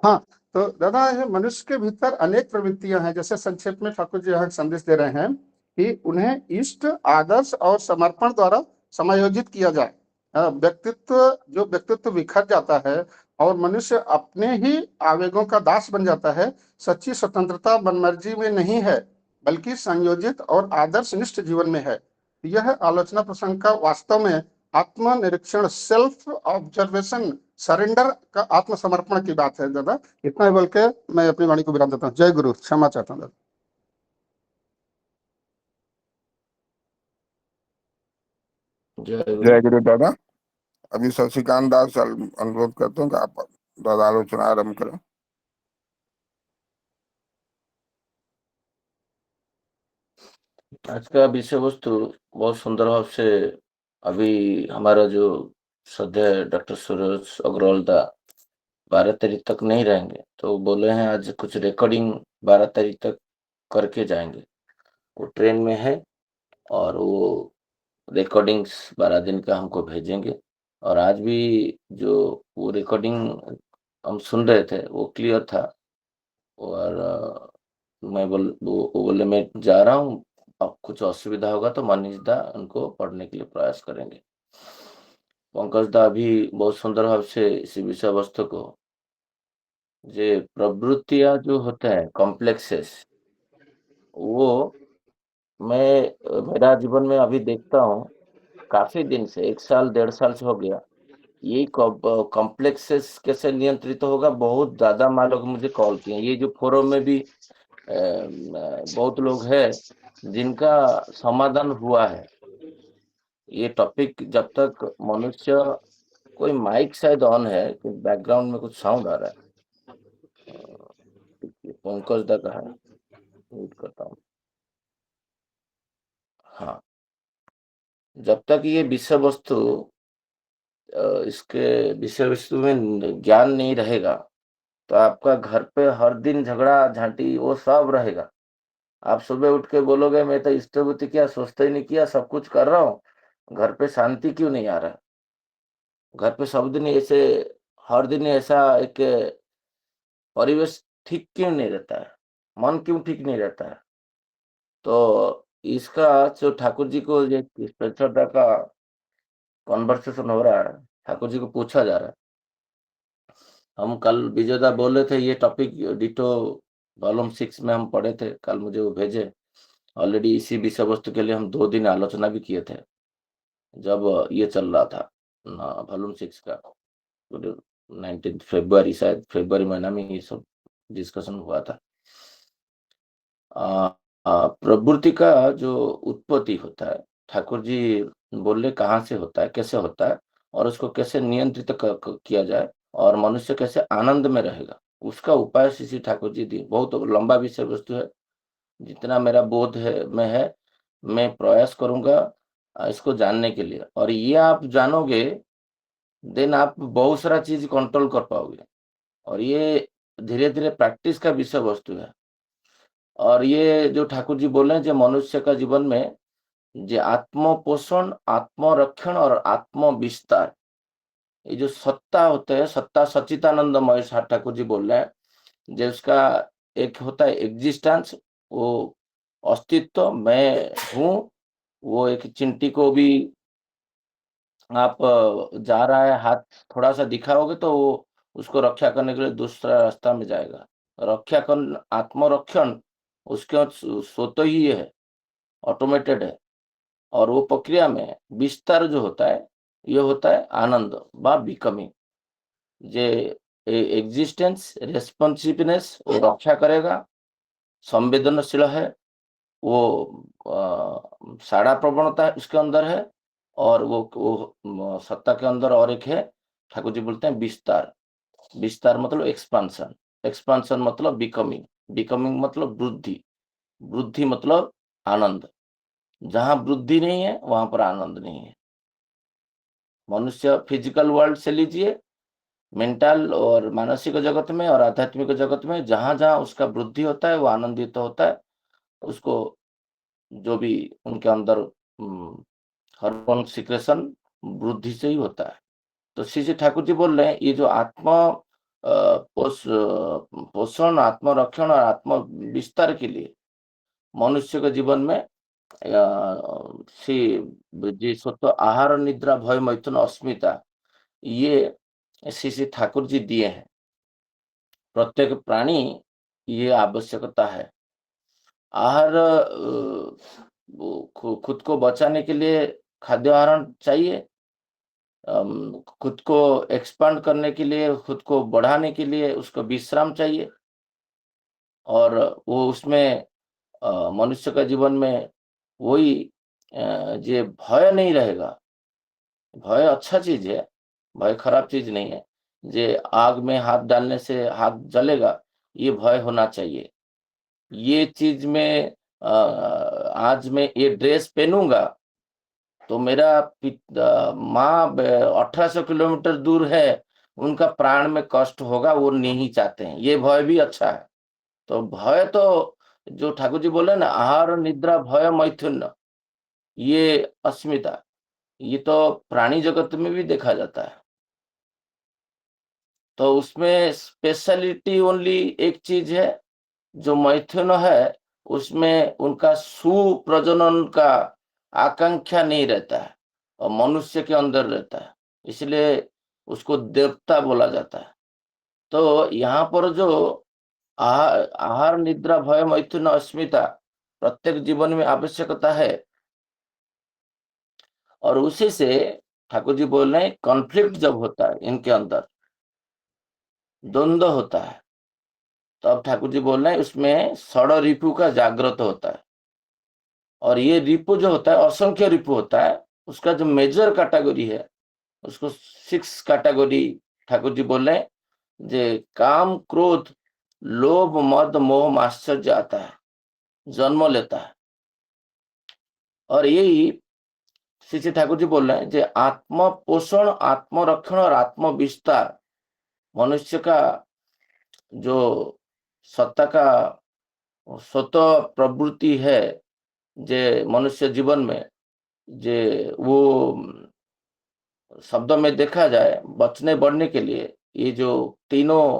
हाँ, तो दादा ये मनुष्य के भीतर अनेक प्रवृत्तियां हैं। जैसे संक्षेप में ठाकुर जी यहाँ संदेश दे रहे हैं कि उन्हें इष्ट, आदर्श और समर्पण द्वारा समायोजित किया जाए। व्यक्तित्व बिखर जाता है और मनुष्य अपने ही आवेगों का दास बन जाता है। सच्ची स्वतंत्रता मनमर्जी में नहीं है, बल्कि संयोजित और आदर्श निष्ठ जीवन में है। यह आलोचना प्रसंग का वास्तव में आत्मनिरीक्षण, सेल्फ ऑब्जर्वेशन, सरेंडर का, आत्मसमर्पण की बात है दादा। इतना ही बोल के मैं अपनी वाणी को विराम देता हूँ। जय गुरु। क्षमा चाहता हूँ दादा। जय गुरु। जय गुरु दादा। अभी शशिकांत दास से अनुरोध करता हूँ कि आप दादा आलोचना आरम्भ करें। आज का विषय वस्तु बहुत सुंदर भाव से अभी हमारा जो श्रद्धेय डॉक्टर सूरज अग्रवाल दा 12 तारीख तक नहीं रहेंगे, तो बोले हैं आज कुछ रिकॉर्डिंग 12 तारीख तक करके जाएंगे। वो ट्रेन में है और वो रिकॉर्डिंग्स 12 दिन का हमको भेजेंगे। और आज भी जो वो रिकॉर्डिंग हम सुन रहे थे वो क्लियर था। और वो बोले मैं जा रहा हूँ, अब कुछ असुविधा होगा तो मनीष दा उनको पढ़ने के लिए प्रयास करेंगे। पंकज दा भी बहुत सुंदर भाव से इसी विषय वस्तु को जे प्रवृत्तियां जो होते हैं कॉम्प्लेक्सेस, वो मेरा जीवन में अभी देखता हूँ, काफी दिन से 1 साल 1.5 साल से हो गया। यही कॉम्प्लेक्सेस कैसे नियंत्रित होगा, बहुत ज्यादा माँ लोग मुझे कॉल किए। ये जो फोरम में भी बहुत लोग हैं जिनका समाधान हुआ है। ये टॉपिक जब तक मनुष्य, कोई माइक शायद ऑन है कि बैकग्राउंड में कुछ साउंड आ रहा है। पंकज दा का है, म्यूट करता हूँ। हाँ, जब तक ये विषय वस्तु इसके विषय वस्तु में ज्ञान नहीं रहेगा, तो आपका घर पे हर दिन झगड़ा झांटी वो सब रहेगा। आप सुबह उठ के बोलोगे मैं तो इष्टभूति किया, सोचते ही नहीं किया, सब कुछ कर रहा हूँ, घर पे शांति क्यों नहीं आ रहा? घर पे सब दिन ऐसे, हर दिन ऐसा एक परिवेश ठीक क्यों नहीं रहता है? मन क्यों ठीक नहीं रहता है? तो इसका जो ठाकुर जी को ये श्रद्धा का कॉन्वर्सेशन हो रहा है, ठाकुर जी को पूछा जा रहा है। हम कल विजयदा बोल रहे थे ये टॉपिक डिटो वॉल्यूम 6 में हम पढ़े थे, कल मुझे वो भेजे। ऑलरेडी इसी विषय वस्तु के लिए हम 2 दिन आलोचना भी किए थे, जब ये चल रहा था वॉल्यूम 6 का 19 फरवरी, शायद फरवरी महीना में ये सब डिस्कशन हुआ था। प्रवृत्ति का जो उत्पत्ति होता है, ठाकुर जी बोले कहाँ से होता है, कैसे होता है, और उसको कैसे नियंत्रित किया जाए, और मनुष्य कैसे आनंद में रहेगा, उसका उपाय श्री ठाकुर जी दी। बहुत लंबा विषय वस्तु है, जितना मेरा बोध है मैं प्रयास करूंगा इसको जानने के लिए। और ये आप जानोगे, देन आप बहुत सारा चीज कंट्रोल कर पाओगे। और ये धीरे धीरे प्रैक्टिस का विषय वस्तु है। और ये जो ठाकुर जी बोल रहे हैं, जो मनुष्य का जीवन में जो आत्म पोषण, आत्मरक्षण और आत्म विस्तार, ये जो सत्ता होते हैं, सत्ता सच्चिदानंदमय ठाकुर जी बोल रहे हैं, जो उसका एक होता है एग्जिस्टेंस, वो अस्तित्व, मैं हूँ। वो एक चिंटी को भी आप जा रहा है, हाथ थोड़ा सा दिखाओगे तो वो उसको रक्षा करने के लिए दूसरा रास्ता में जाएगा। रक्षा कर, आत्मरक्षण उसके स्वतः ही है, ऑटोमेटेड है। और वो प्रक्रिया में विस्तार जो होता है, ये होता है आनंद बा बिकमिंग। जे एग्जिस्टेंस, रेस्पॉन्सिवनेस, वो रक्षा करेगा, संवेदनशील है, वो साड़ा प्रवणता उसके अंदर है। और वो सत्ता के अंदर और एक है, ठाकुर जी बोलते हैं विस्तार। विस्तार मतलब एक्सपांशन, एक्सपांशन मतलब बिकमिंग, बिकमिंग मतलब वृद्धि, वृद्धि मतलब आनंद। जहां वृद्धि नहीं है वहां पर आनंद नहीं है। मनुष्य फिजिकल वर्ल्ड से लीजिए, मेंटल और मानसिक जगत में और आध्यात्मिक जगत में, जहां जहां उसका वृद्धि होता है वो आनंदित होता है। उसको जो भी उनके अंदर हार्मोन सिक्रेशन वृद्धि से ही होता है। तो श्री श्री ठाकुर जी बोल रहे हैं, ये जो आत्म पोषण, आत्मरक्षण और आत्म विस्तार के लिए मनुष्य के जीवन में जी स्वतः आहार, निद्रा, भय, मैथुन, अस्मिता, ये श्री श्री ठाकुर जी दिए हैं। प्रत्येक प्राणी ये आवश्यकता है। आहार खुद को बचाने के लिए खाद्य आहरण चाहिए, खुद को एक्सपांड करने के लिए, खुद को बढ़ाने के लिए उसको विश्राम चाहिए। और वो उसमें मनुष्य का जीवन में वही जे भय नहीं रहेगा। भय अच्छा चीज है, भय खराब चीज नहीं है। जे आग में हाथ डालने से हाथ जलेगा, ये भय होना चाहिए। ये चीज में आज मैं ये ड्रेस पहनूंगा तो मेरा माँ 1800 किलोमीटर दूर है, उनका प्राण में कष्ट होगा, वो नहीं चाहते हैं। ये भय भी अच्छा है। तो भय तो जो ठाकुर जी बोले ना, आहार, निद्रा, भय, मैथुन, ये अस्मिता, ये तो प्राणी जगत में भी देखा जाता है। तो उसमें स्पेशलिटी ओनली एक चीज है, जो मैथुन है, उसमें उनका सुप्रजनन का आकांक्षा नहीं रहता है, और मनुष्य के अंदर रहता है। इसलिए उसको देवता बोला जाता है। तो यहाँ पर जो आहार निद्रा भय मैथुन अस्मिता प्रत्येक जीवन में आवश्यकता है, और उसी से ठाकुर जी बोल रहे हैं कॉन्फ्लिक्ट जब होता है इनके अंदर, द्वंद्व होता है, तो अब ठाकुर जी बोल रहे हैं उसमें षड रिपु का जागृत होता है। और ये रिपु जो होता है असंख्य रिपु होता है, उसका जो मेजर कैटेगरी है उसको 6 कैटेगरी ठाकुर जी बोल रहे हैं। जे काम क्रोध लोभ मद मोह आश्चर्य आता है, जन्म लेता है। और यही श्री ठाकुर जी बोल रहे हैं जे आत्म पोषण आत्मरक्षण और आत्म विस्तार मनुष्य का जो सत्ता का स्वतः प्रवृत्ति है, जे मनुष्य जीवन में जे वो शब्द में देखा जाए बचने बढ़ने के लिए ये जो तीनों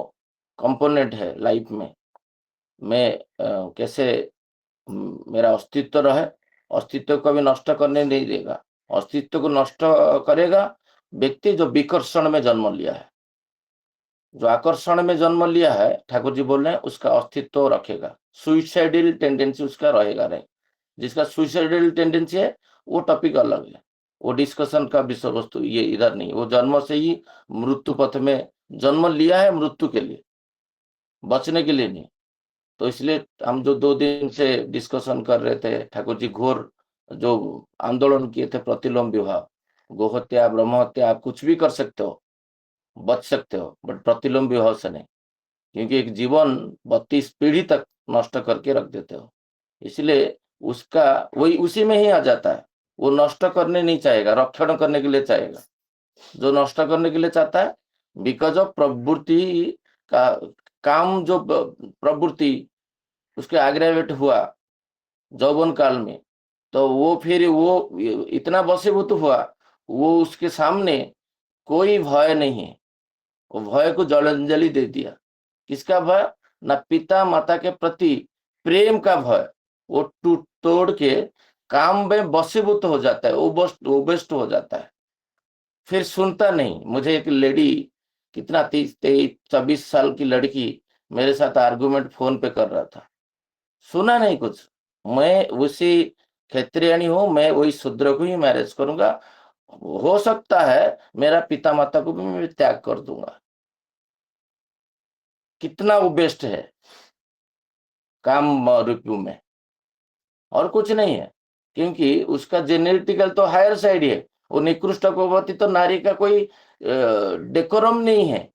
कंपोनेंट है लाइफ में, मैं कैसे मेरा अस्तित्व रहे, अस्तित्व को भी नष्ट करने नहीं देगा। अस्तित्व को नष्ट करेगा व्यक्ति जो विकर्षण में जन्म लिया है, जो आकर्षण में जन्म लिया है, ठाकुर जी बोल रहे हैं उसका अस्तित्व रखेगा, सुइसाइडल टेंडेंसी उसका रहेगा नहीं। जिसका सुइसाइडल टेंडेंसी है वो टॉपिक अलग है, वो डिस्कशन का विषय वस्तु ये इधर नहीं। वो जन्म से ही मृत्यु पथ में जन्म लिया है, मृत्यु के लिए, बचने के लिए नहीं। तो इसलिए हम जो 2 दिन से डिस्कशन कर रहे थे, ठाकुर जी घोर जो आंदोलन किए थे प्रतिलोम विवाह, गोहत्या ब्रह्म हत्या, आप कुछ भी कर सकते हो, बच सकते हो, बट प्रतिलोम विवाह से नहीं, क्योंकि एक जीवन 32 पीढ़ी तक नष्ट करके रख देते हो। इसलिए उसका वही उसी में ही आ जाता है। वो नष्ट करने नहीं चाहेगा, रक्षण करने के लिए चाहेगा। जो नष्ट करने के लिए चाहता है बिकॉज ऑफ प्रवृत्ति का, काम जो प्रवृत्ति उसके एग्रेवेट हुआ यौवन काल में, तो वो फिर वो इतना वशीभूत हुआ, वो उसके सामने कोई भय नहीं है, वो भय को जलांजलि दे दिया। किसका भय? ना पिता माता के प्रति प्रेम का भय, वो टूट तोड़ के काम में वशीभूत हो जाता है, ओबेस्ट हो जाता है, फिर सुनता नहीं। मुझे एक लेडी, कितना 23-24 साल की लड़की मेरे साथ आर्गुमेंट फोन पे कर रहा था, सुना नहीं कुछ। मैं उसी क्षेत्रियाणी हूं, मैं वही शूद्र को ही मैरिज करूंगा, हो सकता है मेरा पिता माता को भी मैं त्याग कर दूंगा। कितना वो बेस्ट है काम रिव्यू में, और कुछ नहीं है, क्योंकि उसका जेनेटिकल तो हायर साइड है। वो निकृष्ट कुवती तो नारी का कोई डेकोरम नहीं है,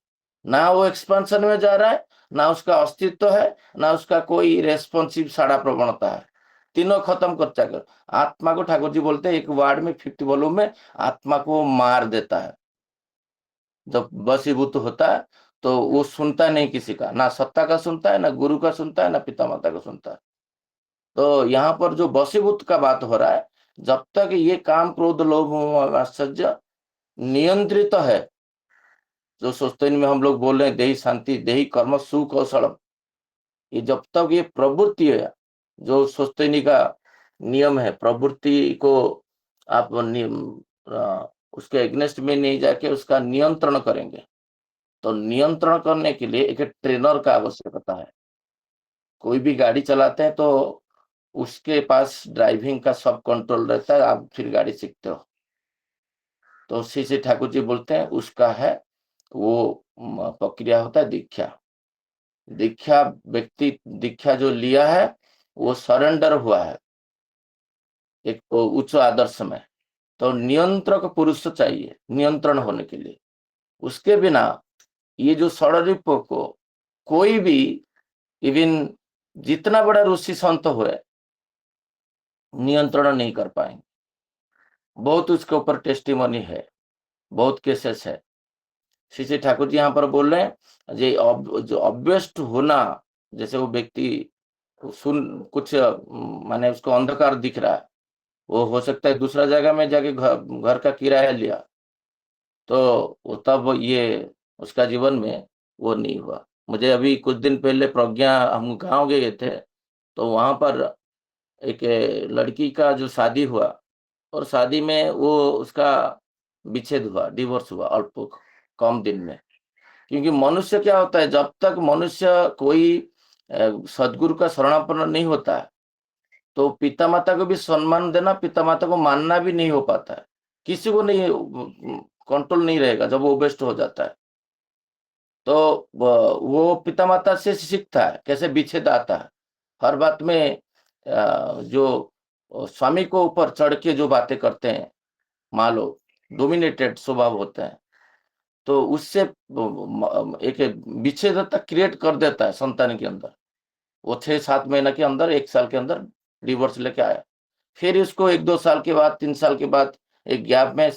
ना वो एक्सपेंशन में जा रहा है, ना उसका अस्तित्व है, ना उसका कोई रेस्पॉन्सिव साड़ा प्रवणता है। तीनों खत्म कर चाकर आत्मा को ठाकुर जी बोलते हैं एक वार्ड में 50 वॉल्यूम में आत्मा को मार देता है। जब वशीभूत होता है तो वो सुनता नहीं किसी का, ना सत्ता का सुनता है, ना गुरु का सुनता है, ना पिता माता का सुनता है। तो यहाँ पर जो वशीभूत का बात हो रहा है, जब तक ये काम क्रोध लोभ मोह आश्चर्य नियंत्रित है, जो सोचते में हम लोग बोल रहे हैं देही शांति देही कर्म सुकौशलम, ये जब तक ये प्रवृत्ति है, जो सोचते का नियम है, प्रवृत्ति को आप उसके एग्नेस्ट में नहीं जाके उसका नियंत्रण करेंगे, तो नियंत्रण करने के लिए एक ट्रेनर का आवश्यकता है। कोई भी गाड़ी चलाते हैं तो उसके पास ड्राइविंग का सब कंट्रोल रहता है, आप फिर गाड़ी सीखते हो। तो श्री श्री ठाकुर जी बोलते हैं उसका है वो प्रक्रिया होता है दीक्षा। दीक्षा व्यक्ति दीक्षा जो लिया है वो सरेंडर हुआ है एक उच्च आदर्श में, तो नियंत्रक पुरुष चाहिए नियंत्रण होने के लिए। उसके बिना ये जो षड्रिप को कोई भी, इवन जितना बड़ा ऋषि संत हुए, नियंत्रण नहीं कर पाएंगे। बहुत उसके ऊपर टेस्टिमनी है, बहुत केसेस है। श्री ठाकुर जी यहाँ पर बोल रहे हैं जो अभ्यस्त होना, जैसे वो व्यक्ति सुन कुछ माने उसको अंधकार दिख रहा है, वो हो सकता है दूसरा जगह में जाके घर का किराया लिया, तो वो तब ये उसका जीवन में वो नहीं हुआ। मुझे अभी कुछ दिन पहले प्रज्ञा, हम गांव गए थे, तो वहां पर एक लड़की का जो शादी हुआ, और शादी में वो उसका विच्छेद हुआ, डिवोर्स हुआ अल्प कम दिन में। क्योंकि मनुष्य क्या होता है, जब तक मनुष्य कोई सदगुरु का शरणापन्न नहीं होता है, तो पिता माता को भी सम्मान देना, पिता माता को मानना भी नहीं हो पाता है। किसी को नहीं कंट्रोल नहीं रहेगा जब वो बेस्ट हो जाता है। तो वो पिता माता से सीखता है कैसे विच्छेद आता है। हर बात में जो स्वामी को ऊपर चढ़ के जो बातें करते हैं, मान लो डोमिनेटेड स्वभाव होते हैं, तो उससे एक विच्छेदता क्रिएट कर देता है संतान के अंदर। वो 6-7 महीने के अंदर, 1 साल के अंदर डिवोर्स लेके आया। फिर उसको 1-2 साल के बाद, 3 साल के बाद एक गैप में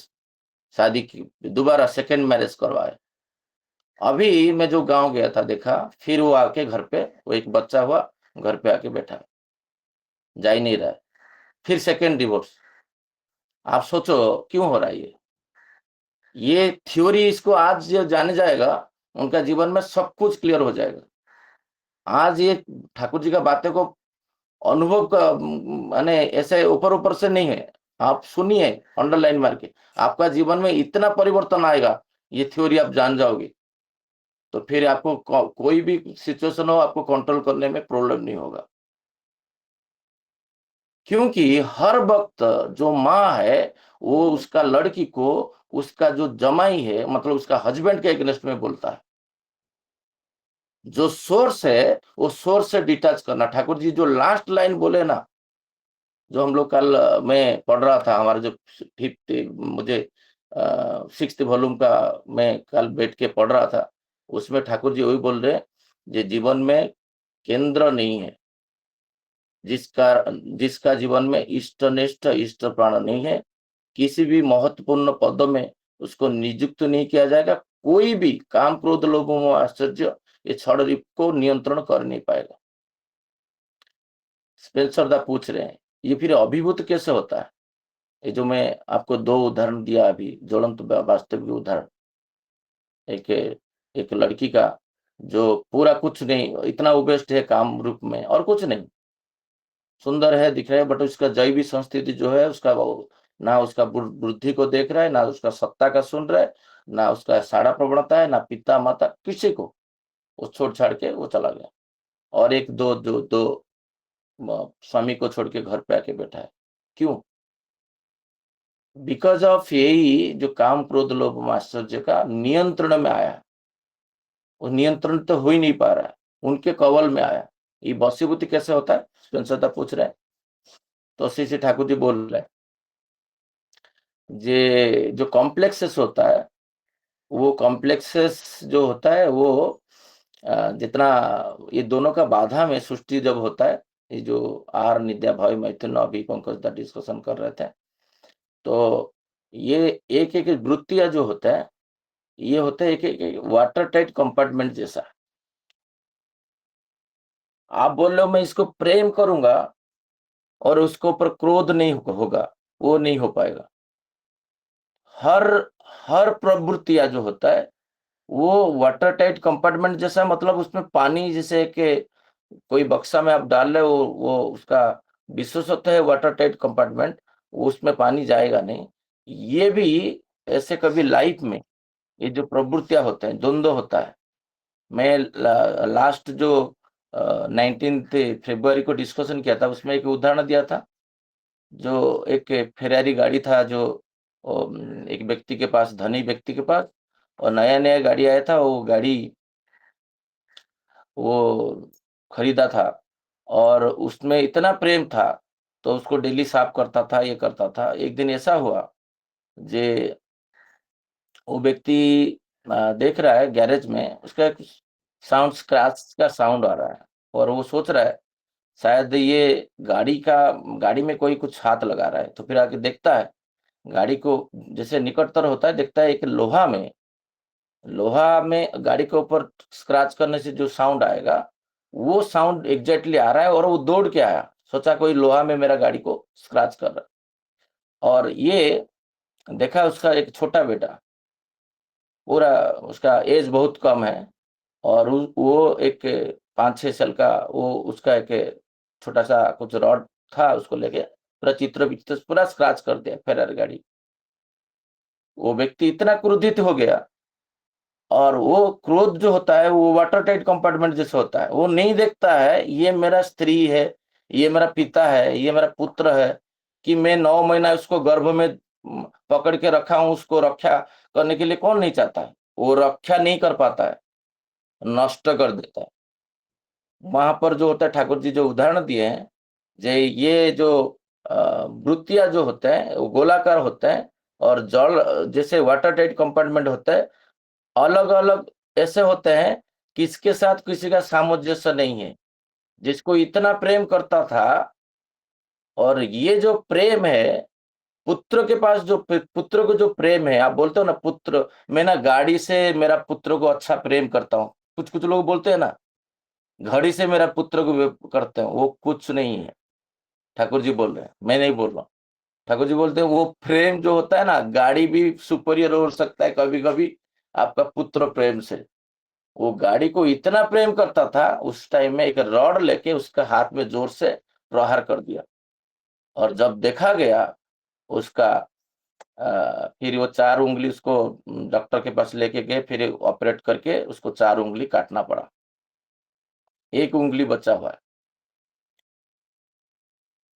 शादी की, दोबारा सेकंड मैरिज करवाए। अभी मैं जो गांव गया था, देखा, फिर वो आके घर पे, वो एक बच्चा हुआ, घर पे आके बैठा, जा ही नहीं रहा है। फिर सेकंड डिवोर्स। आप सोचो क्यों हो रहा है ये थ्योरी इसको आज जो जाने जाएगा, उनका जीवन में सब कुछ क्लियर हो जाएगा। आज ये ठाकुर जी का बातें को अनुभव का माने ऐसे ऊपर ऊपर से नहीं है, आप सुनिए अंडरलाइन मार के, आपका जीवन में इतना परिवर्तन आएगा, ये थ्योरी आप जान जाओगे, तो फिर आपको कोई भी सिचुएशन हो, आपको कंट्रोल करने में प्रॉब्लम नहीं होगा। क्योंकि हर वक्त जो माँ है, वो उसका लड़की को, उसका जो जमाई है, मतलब उसका हस्बैंड के अगेंस्ट में बोलता है। जो सोर्स है, वो सोर्स से डिटैच करना। ठाकुर जी जो लास्ट लाइन बोले ना, जो हम लोग कल मैं पढ़ रहा था, हमारा जो 5th मुझे 6th वॉल्यूम का मैं कल बैठ के पढ़ रहा था, उसमें ठाकुर जी वही बोल रहे, जे जीवन में केंद्र नहीं है, जिसका जीवन में इष्टनिष्ठ इष्ट प्राण नहीं है, किसी भी महत्वपूर्ण पद में उसको नियुक्त नहीं किया जाएगा, कोई भी काम क्रोध लोभ मोह आश्चर्य ये क्षण रूप को नियंत्रण कर नहीं पाएगा। स्पेंसर दा पूछ रहे हैं, ये फिर अभिभूत कैसे होता है? ये जो मैं आपको 2 उदाहरण दिया अभी, ज्वलंत वास्तविक उदाहरण, एक एक लड़की का जो पूरा कुछ नहीं, इतना उबेस्ट है काम रूप में और कुछ नहीं, सुंदर है, दिख रहा है, बट उसका जैविक संस्थिति जो है, उसका वो ना उसका बुद्धि को देख रहा है, ना उसका सत्ता का सुन रहा है, ना उसका साड़ा प्रवणता है, ना पिता माता किसी को, वो छोड़ छाड़ के वो चला गया, और एक दो स्वामी को छोड़ के घर पे आके बैठा है। क्यों? बिकॉज ऑफ यही जो काम क्रोध लोभ आश्चर्य का नियंत्रण में आया, वो नियंत्रण तो हो ही नहीं पा रहा है, उनके कवल में आया। ये वशीभूति कैसे होता है? स्पेंसर पूछ रहे हैं, तो श्री ठाकुर जी बोल रहे हैं, जे जो कॉम्प्लेक्सेस होता है, वो कॉम्प्लेक्सेस जो होता है, वो जितना ये दोनों का बाधा में सृष्टि जब होता है, ये जो आर निद्या भावी मैथुन अभी पंकज दा डिस्कशन कर रहे थे, तो ये एक एक वृत्तियां जो होता है, ये होता है एक वाटर टाइट कंपार्टमेंट जैसा। आप बोल रहे हो मैं इसको प्रेम करूंगा और उसके ऊपर क्रोध नहीं होगा, वो नहीं हो पाएगा। हर हर प्रवृत्तियां जो होता है, वो वाटर टाइट कंपार्टमेंट जैसा, मतलब उसमें पानी जैसे कि कोई बक्सा में आप डाल रहे हो, वो उसका विशेषत्व है वाटर टाइट कंपार्टमेंट, उसमें पानी जाएगा नहीं। ये भी ऐसे कभी लाइफ में ये जो प्रवृत्तियां होते हैं, द्वंद्व होता है। मैं लास्ट जो 19 फरवरी को डिस्कशन किया था, उसमें एक उदाहरण दिया था, जो एक फेरारी गाड़ी था, जो एक व्यक्ति के पास, धनी व्यक्ति के पास, और नया नया गाड़ी आया था, वो गाड़ी वो खरीदा था, और उसमें इतना प्रेम था, तो उसको डेली साफ करता था, ये करता था। एक दिन ऐसा हुआ, जे वो व्यक्ति देख रहा है गैरेज में उसका एक साउंड, स्क्रैच का साउंड आ रहा है, और वो सोच रहा है शायद ये गाड़ी में कोई कुछ हाथ लगा रहा है। तो फिर आके देखता है, गाड़ी को जैसे निकटतर होता है, देखता है एक लोहा में गाड़ी के ऊपर स्क्रैच करने से जो साउंड आएगा, वो साउंड एग्जैक्टली आ रहा है, और वो दौड़ के आया, सोचा कोई लोहा में मेरा गाड़ी को स्क्रैच कर रहा है। और ये देखा उसका एक छोटा बेटा, पूरा उसका एज बहुत कम है, और वो एक 5-6 साल का, वो उसका एक छोटा सा कुछ रॉड था, उसको लेके पूरा चित्र विचित्र पूरा स्क्रैच कर दिया फेरारी गाड़ी। वो व्यक्ति इतना क्रोधित हो गया और वो क्रोध जो होता है वो वाटर टाइट कंपार्टमेंट जैसे होता है, वो नहीं देखता है ये मेरा स्त्री है, ये मेरा पिता है, ये मेरा पुत्र है, कि मैं 9 महीना उसको गर्भ में पकड़ के रखा हूं, उसको रक्षा करने के लिए कौन नहीं चाहता है। वो रक्षा नहीं कर पाता है, नष्ट कर देता है। वहां पर जो होता है, ठाकुर जी जो उदाहरण दिए हैं, ये जो वृत्तियां जो होते हैं वो गोलाकार होते हैं, और जल जैसे वाटर टाइट कंपार्टमेंट होता है, अलग अलग ऐसे होते हैं, किसके साथ किसी का सामंजस्य नहीं है। जिसको इतना प्रेम करता था, और ये जो प्रेम है पुत्र के पास, जो पुत्र को जो प्रेम है, आप बोलते हो ना पुत्र, मैं ना गाड़ी से मेरा पुत्र को अच्छा प्रेम करता हूँ, कुछ कुछ लोग बोलते हैं ना घड़ी से मेरा पुत्र को करते हैं, वो कुछ नहीं है। ठाकुर जी बोल रहे हैं, मैं नहीं बोल रहा हूँ। ठाकुर जी बोलते हैं वो प्रेम जो होता है ना, गाड़ी भी सुपीरियर हो सकता है कभी कभी आपका पुत्र प्रेम से। वो गाड़ी को इतना प्रेम करता था, उस टाइम में एक रॉड लेके उसका हाथ में जोर से प्रहार कर दिया, और जब देखा गया उसका फिर वो 4 उंगली उसको डॉक्टर के पास लेके गए, फिर ऑपरेट करके उसको 4 उंगली काटना पड़ा, 1 उंगली बचा हुआ है।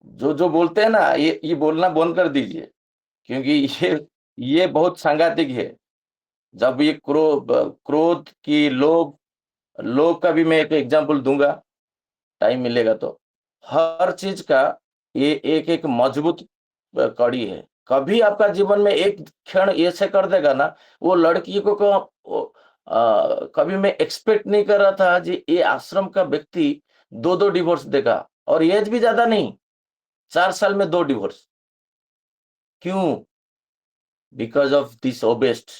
जो जो बोलते हैं ना, ये बोलना बंद कर दीजिए, क्योंकि ये बहुत सांघातिक है। जब ये क्रोध की लोग का भी मैं एक एग्जांपल दूंगा, टाइम मिलेगा तो। हर चीज का ये एक एक मजबूत कड़ी है। कभी आपका जीवन में एक क्षण ऐसे कर देगा ना, वो लड़की कभी मैं एक्सपेक्ट नहीं कर रहा था जी, ये आश्रम का व्यक्ति 2 डिवोर्स देगा, और एज भी ज्यादा नहीं, 4 साल में 2 डिवोर्स। क्यों? Because of this obese.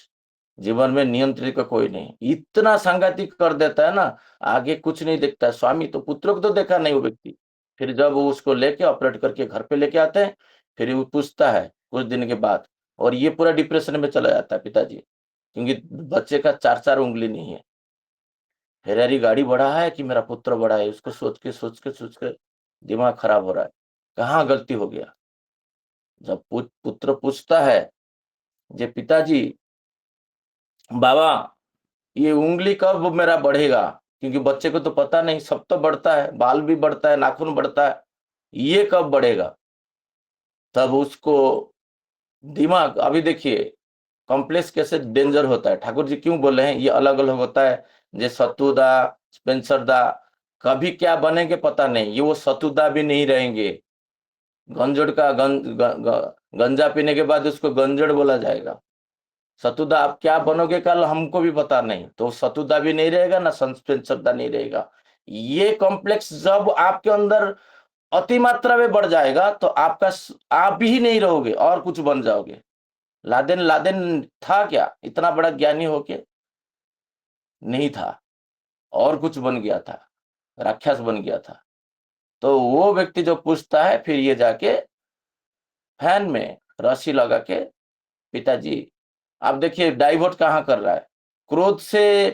जीवन में नियंत्रित का कोई नहीं, इतना सांघातिक कर देता है ना, आगे कुछ नहीं देखता है। स्वामी तो पुत्र को तो देखा नहीं वो व्यक्ति। फिर जब वो उसको लेके ऑपरेट करके घर पे लेके आते हैं, फिर वो पूछता है कुछ दिन के बाद, और ये पूरा डिप्रेशन में चला जाता है पिताजी, क्योंकि बच्चे का 4 उंगली नहीं है। फेरारी गाड़ी बड़ा है कि मेरा पुत्र बड़ा है, उसको सोच के दिमाग खराब हो रहा है, कहाँ गलती हो गया। जब पुत्र पूछता है जे पिताजी, बाबा ये उंगली कब मेरा बढ़ेगा, क्योंकि बच्चे को तो पता नहीं, सब तो बढ़ता है, बाल भी बढ़ता है, नाखून बढ़ता है, ये कब बढ़ेगा। तब उसको दिमाग, अभी देखिए कॉम्प्लेक्स कैसे डेंजर होता है। ठाकुर जी क्यों बोले हैं ये अलग अलग होता है, जे सतुदा स्पेंसर दा, कभी क्या बनेंगे पता नहीं, ये वो सतुदा भी नहीं रहेंगे। गंजड़ का गंजा पीने के बाद उसको गंजड़ बोला जाएगा। सतुदा आप क्या बनोगे कल हमको भी पता नहीं, तो सतुदा भी नहीं रहेगा ना सस्पेंसरदा नहीं रहेगा। ये कॉम्प्लेक्स जब आपके अंदर अति मात्रा में बढ़ जाएगा, तो आप भी नहीं रहोगे और कुछ बन जाओगे। लादेन लादेन था क्या इतना बड़ा ज्ञानी होके? नहीं था, और कुछ बन गया था, राक्षस बन गया था। तो वो व्यक्ति जो पूछता है, फिर ये जाके फैन में रस्सी लगा के, पिताजी आप देखिए डाइवर्ट कहाँ कर रहा है, क्रोध से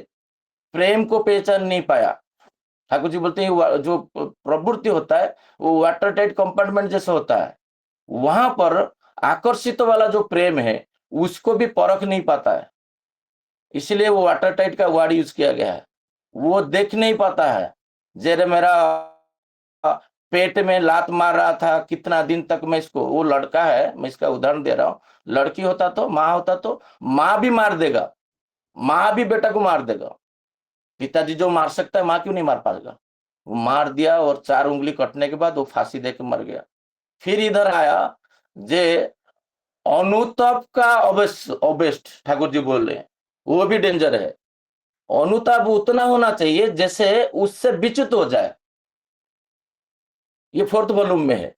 प्रेम को पहचान नहीं पाया। ठाकुर जी बोलते हैं जो प्रवृत्ति होता है वो वाटर टाइट कंपार्टमेंट जैसा होता है, वहां पर आकर्षित वाला जो प्रेम है उसको भी परख नहीं पाता है, इसलिए वो वाटर टाइट का वर्ड यूज किया गया है। वो देख नहीं पाता है, जैसे मेरा पेट में लात मार रहा था कितना दिन तक, मैं इसको, वो लड़का है, मैं इसका उदाहरण दे रहा हूँ, लड़की होता तो, माँ होता तो माँ भी मार देगा, माँ भी बेटा को मार देगा। पिताजी जो मार सकता है माँ क्यों नहीं मार पाएगा? वो मार दिया, और 4 उंगली कटने के बाद वो फांसी दे के मर गया। फिर इधर आया जे अनुताप का ओबेस्ट, ठाकुर जी बोल रहे हैं वो भी डेंजर है। अनुताप उतना होना चाहिए जैसे उससे विच्युत हो जाए, ये 4th वॉल्यूम में है।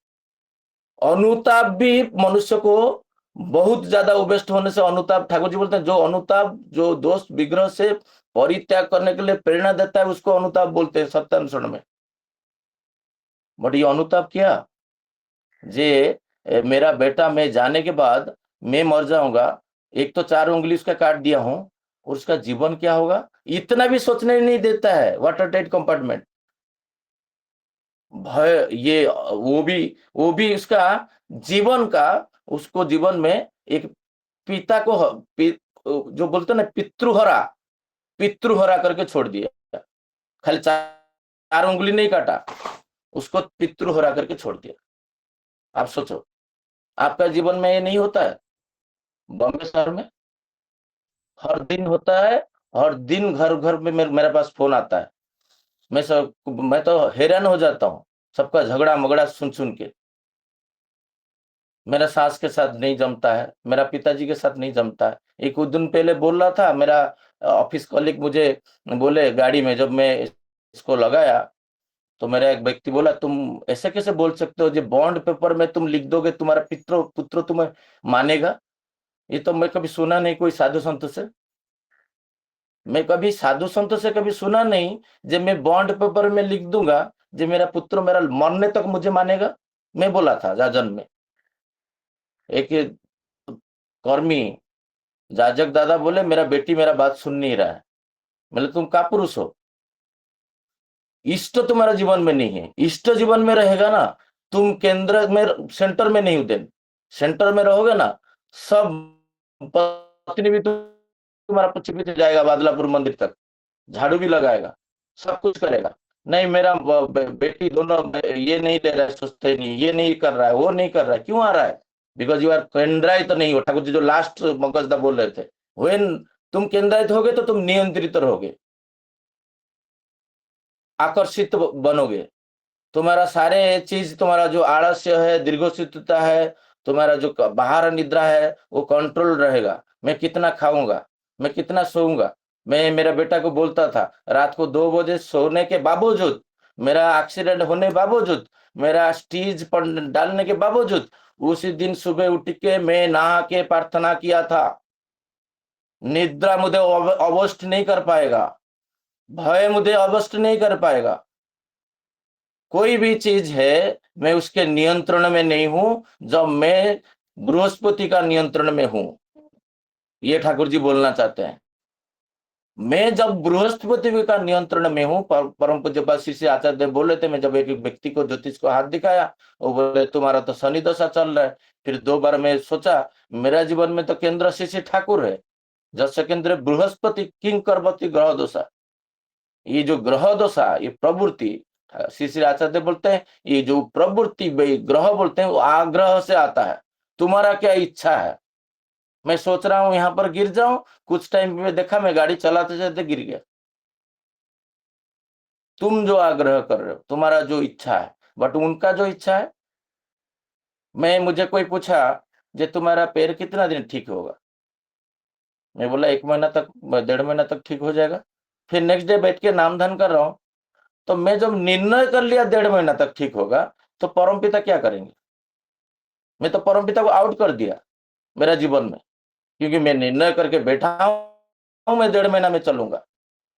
अनुताप भी मनुष्य को बहुत ज्यादा ओबेस्ट होने से, अनुताप ठाकुर जी बोलते हैं जो अनुताप जो दोष विग्रह से परित्याग करने के लिए प्रेरणा देता है उसको अनुताप बोलते हैं सत्यानुसरण में। बट ये अनुताप क्या, जे मेरा बेटा मैं जाने के बाद मैं मर जाऊंगा, एक तो 4 उंगली उसका काट दिया हूं, और उसका जीवन क्या होगा, इतना भी सोचने नहीं देता है वाटर टाइट कंपार्टमेंट। भय, ये वो भी उसका जीवन का, उसको जीवन में एक पिता को जो बोलते हैं ना पितृहरा, पितृहरा करके छोड़ दिया। खाली चार उंगली नहीं काटा, उसको पितृहरा करके छोड़ दिया। आप सोचो, आपका जीवन में ये नहीं होता है? बॉम्बे शहर में हर दिन होता है, हर दिन घर घर में मेरे पास फोन आता है। मैं तो हैरान हो जाता हूँ, सबका झगड़ा मगड़ा सुन सुन के। मेरा सास के साथ नहीं जमता है, मेरा पिताजी के साथ नहीं जमता है। एक कुछ दिन पहले बोल रहा था, मेरा ऑफिस कॉलीग मुझे बोले गाड़ी में, जब मैं इसको लगाया तो मेरा एक व्यक्ति बोला, तुम ऐसे कैसे बोल सकते हो, जो बॉन्ड पेपर में तुम लिख दोगे तुम्हारा पुत्र तुम्हें मानेगा? ये तो मैं कभी सुना नहीं कोई साधु संत से। मैं कभी साधु संत से कभी सुना नहीं जब मैं बॉन्ड पेपर में लिख दूंगा जो मेरा पुत्र मेरा मरने तक मुझे मानेगा। मैं बोला था जाजन में, एक कर्मी जाजक दादा बोले मेरा बेटी मेरा बात सुन नहीं रहा है। बोले तुम का पुरुष हो? इष्ट तुम्हारा जीवन में नहीं है। इष्ट जीवन में रहेगा ना, तुम केंद्र में सेंटर में नहीं उदय, सेंटर में रहोगे ना, सब पत्नी भी तुम्हारा पीछे पीछे जाएगा बादलापुर मंदिर तक, झाड़ू भी लगाएगा, सब कुछ करेगा। नहीं मेरा बेटी दोनों ये नहीं ले रहा है, सोचते नहीं, ये नहीं कर रहा है, वो नहीं कर रहा है, क्यों आ रहा है? बिकॉज यू आर केंद्रायित नहीं हो। ठाकुर जी जो लास्ट मगजदा बोल रहे थे, व्हेन तुम केंद्रायित होगे तो तुम नियंत्रित रहोगे, आकर्षित बनोगे। तुम्हारा सारे चीज, तुम्हारा जो आलस्य है, दीर्घसूत्रता है, तुम्हारा जो बाहर निद्रा है, वो कंट्रोल रहेगा। मैं कितना खाऊंगा, मैं कितना सोऊंगा। मैं मेरा बेटा को बोलता था, रात को 2 बजे सोने के बावजूद, मेरा एक्सीडेंट होने बावजूद, मेरा स्टीज पर डालने के बावजूद, उसी दिन सुबह उठ के मैं नहा के प्रार्थना किया था। निद्रा मुझे अवस्ट नहीं कर पाएगा, भय मुझे अवस्ट नहीं कर पाएगा। कोई भी चीज है मैं उसके नियंत्रण में नहीं हूं जब मैं बृहस्पति का नियंत्रण में हूं। ये ठाकुर जी बोलना चाहते हैं। मैं जब बृहस्पति का नियंत्रण में हूं, परम पूज्य पाद श्री आचार्य देव बोले थे, मैं जब एक व्यक्ति को ज्योतिष को हाथ दिखाया, वो बोले तुम्हारा तो शनि दशा चल रहा है। फिर 2 बार मैं सोचा, मेरा जीवन में तो केंद्र श्री ठाकुर है, जस केंद्र बृहस्पति किंग करवती ग्रह दोषा। ये जो ग्रह दोषा, ये प्रवृत्ति, श्री आचार्य बोलते हैं, ये जो प्रवृत्ति ग्रह बोलते हैं, वो आग्रह से आता है। तुम्हारा क्या इच्छा है? मैं सोच रहा हूं यहां पर गिर जाऊं, कुछ टाइम में देखा मैं गाड़ी चलाते चलाते गिर गया। तुम जो आग्रह कर रहे हो, तुम्हारा जो इच्छा है, बट उनका जो इच्छा है। मुझे कोई पूछा जे तुम्हारा पैर कितना दिन ठीक होगा? मैं बोला 1 महीना तक, 1.5 महीना तक ठीक हो जाएगा। फिर नेक्स्ट डे बैठ के नाम ध्यान कर रहा हूं, तो मैं जब निर्णय कर लिया 1.5 महीना तक ठीक होगा, तो परमपिता क्या करेंगे? मैं तो परमपिता को आउट कर दिया मेरा जीवन में, क्योंकि मैं निर्णय करके बैठा हूं मैं 1.5 महीना में चलूंगा।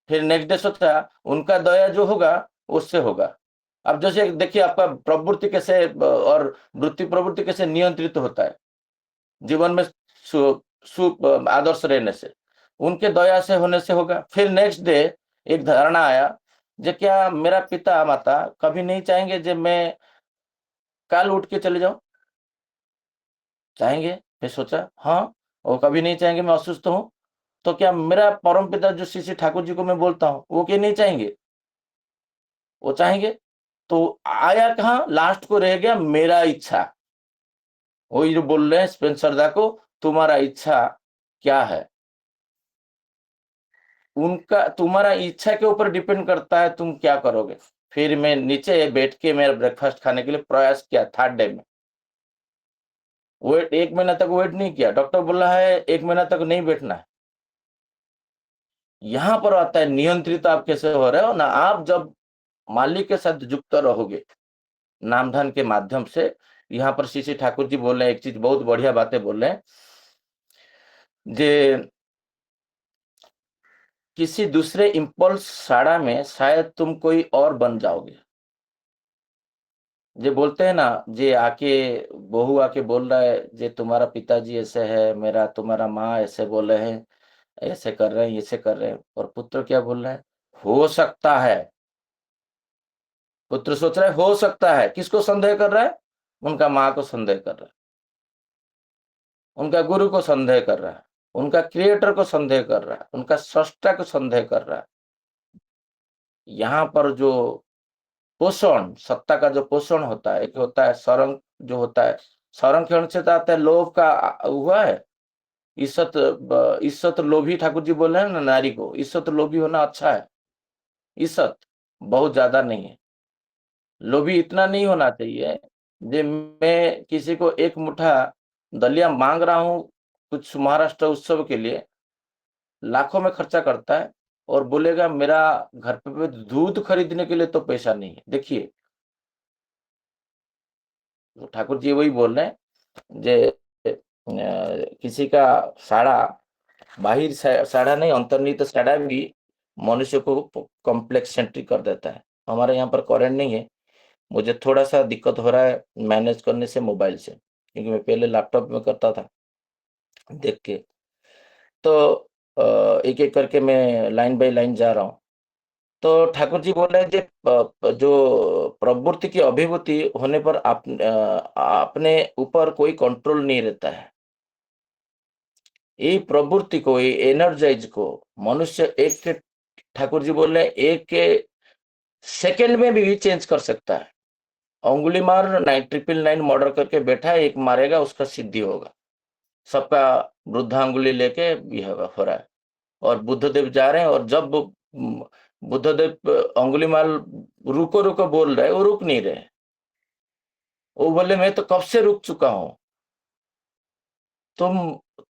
फिर नेक्स्ट डे सोचा उनका दया जो होगा उससे होगा। अब जैसे देखिए आपका प्रवृत्ति कैसे और वृत्ति प्रवृत्ति कैसे नियंत्रित होता है जीवन में, आदर्श रहने से, उनके दया से होने से होगा। फिर नेक्स्ट डे एक धारणा आया, जो क्या मेरा पिता माता कभी नहीं चाहेंगे जब मैं काल उठ के चले जाऊं? चाहेंगे? फिर सोचा हाँ, वो कभी नहीं चाहेंगे मैं असुस्थ हूं, तो क्या मेरा परम पिता जो श्री ठाकुर जी को मैं बोलता हूं, वो क्यों नहीं चाहेंगे? वो चाहेंगे। तो आया कहां, लास्ट को रह गया मेरा इच्छा। वही जो बोल रहे हैं स्पेंसर दा को, तुम्हारा इच्छा क्या है? उनका तुम्हारा इच्छा के ऊपर डिपेंड करता है तुम क्या करोगे। फिर मैं नीचे बैठ के मेरा ब्रेकफास्ट खाने के लिए प्रयास किया 3rd डे में। वेट 1 महीना तक वेट नहीं किया, डॉक्टर बोला है 1 महीना तक नहीं बैठना है। यहां पर आता है नियंत्रित आप कैसे हो रहे हो ना। आप जब मालिक के साथ युक्त रहोगे नामधान के माध्यम से, यहाँ पर श्री ठाकुर जी बोल रहे हैं एक चीज, बहुत बढ़िया बातें बोल रहे हैं, जे किसी दूसरे इम्पल्स साड़ा में शायद तुम कोई और बन जाओगे। जे बोलते हैं ना, जे आके बहू आके बोल रहा है जे तुम्हारा पिताजी ऐसे है, मेरा तुम्हारा माँ ऐसे बोल रहे हैं, ऐसे कर रहे हैं, ऐसे कर रहे हैं, और पुत्र क्या बोल रहा है? हो सकता है। पुत्र सोच रहा है हो सकता है। किसको संदेह कर रहा है? उनका माँ को संदेह कर रहा है, उनका गुरु को संदेह कर रहा है। उनका क्रिएटर को संदेह कर रहा है, उनका सृष्टा को संदेह कर रहा है। यहाँ पर जो पोषण, सत्ता का जो पोषण होता है, एक होता है सरंग, जो होता है संरक्षण से आता है लोभ का हुआ है। इज्जत लोभी, ठाकुर जी बोल रहे हैं ना नारी को, इज्जत लोभी होना अच्छा है, इज्जत बहुत ज्यादा नहीं है। लोभी इतना नहीं होना चाहिए जे मैं किसी को एक मुठ्ठा दलिया मांग रहा हूं कुछ महाराष्ट्र उत्सव के लिए, लाखों में खर्चा करता है और बोलेगा मेरा घर पे दूध खरीदने के लिए तो पैसा नहीं है। देखिए ठाकुर जी वही बोल रहे हैं जे किसी का साड़ा, बाहिर साड़ा नहीं, अंतर्निहित साड़ा भी मनुष्य को कॉम्प्लेक्स सेंट्रिक कर देता है। हमारे यहाँ पर करेंट नहीं है, मुझे थोड़ा सा दिक्कत हो रहा है मैनेज करने से मोबाइल से, क्योंकि मैं पहले लैपटॉप में करता था देख के। तो एक एक करके मैं लाइन बाय लाइन जा रहा हूँ। तो ठाकुर जी बोल रहे हैं जो प्रवृत्ति की अभिभूति होने पर अपने ऊपर कोई कंट्रोल नहीं रहता है। ये प्रवृत्ति को, ये एनर्जाइज को मनुष्य एक, ठाकुर जी बोल रहे हैं एक के सेकंड में भी चेंज कर सकता है। उंगली मार 999 मर्डर करके बैठा है, एक मारेगा उसका सिद्धि होगा। सबका वृद्धांगुली लेके यह हो रहा है। और बुद्धदेव जा रहे हैं, और जब बुद्धदेव अंगुली माल रुको रुको बोल रहे, वो रुक नहीं रहे। वो बोले मैं तो कब से रुक चुका हूं,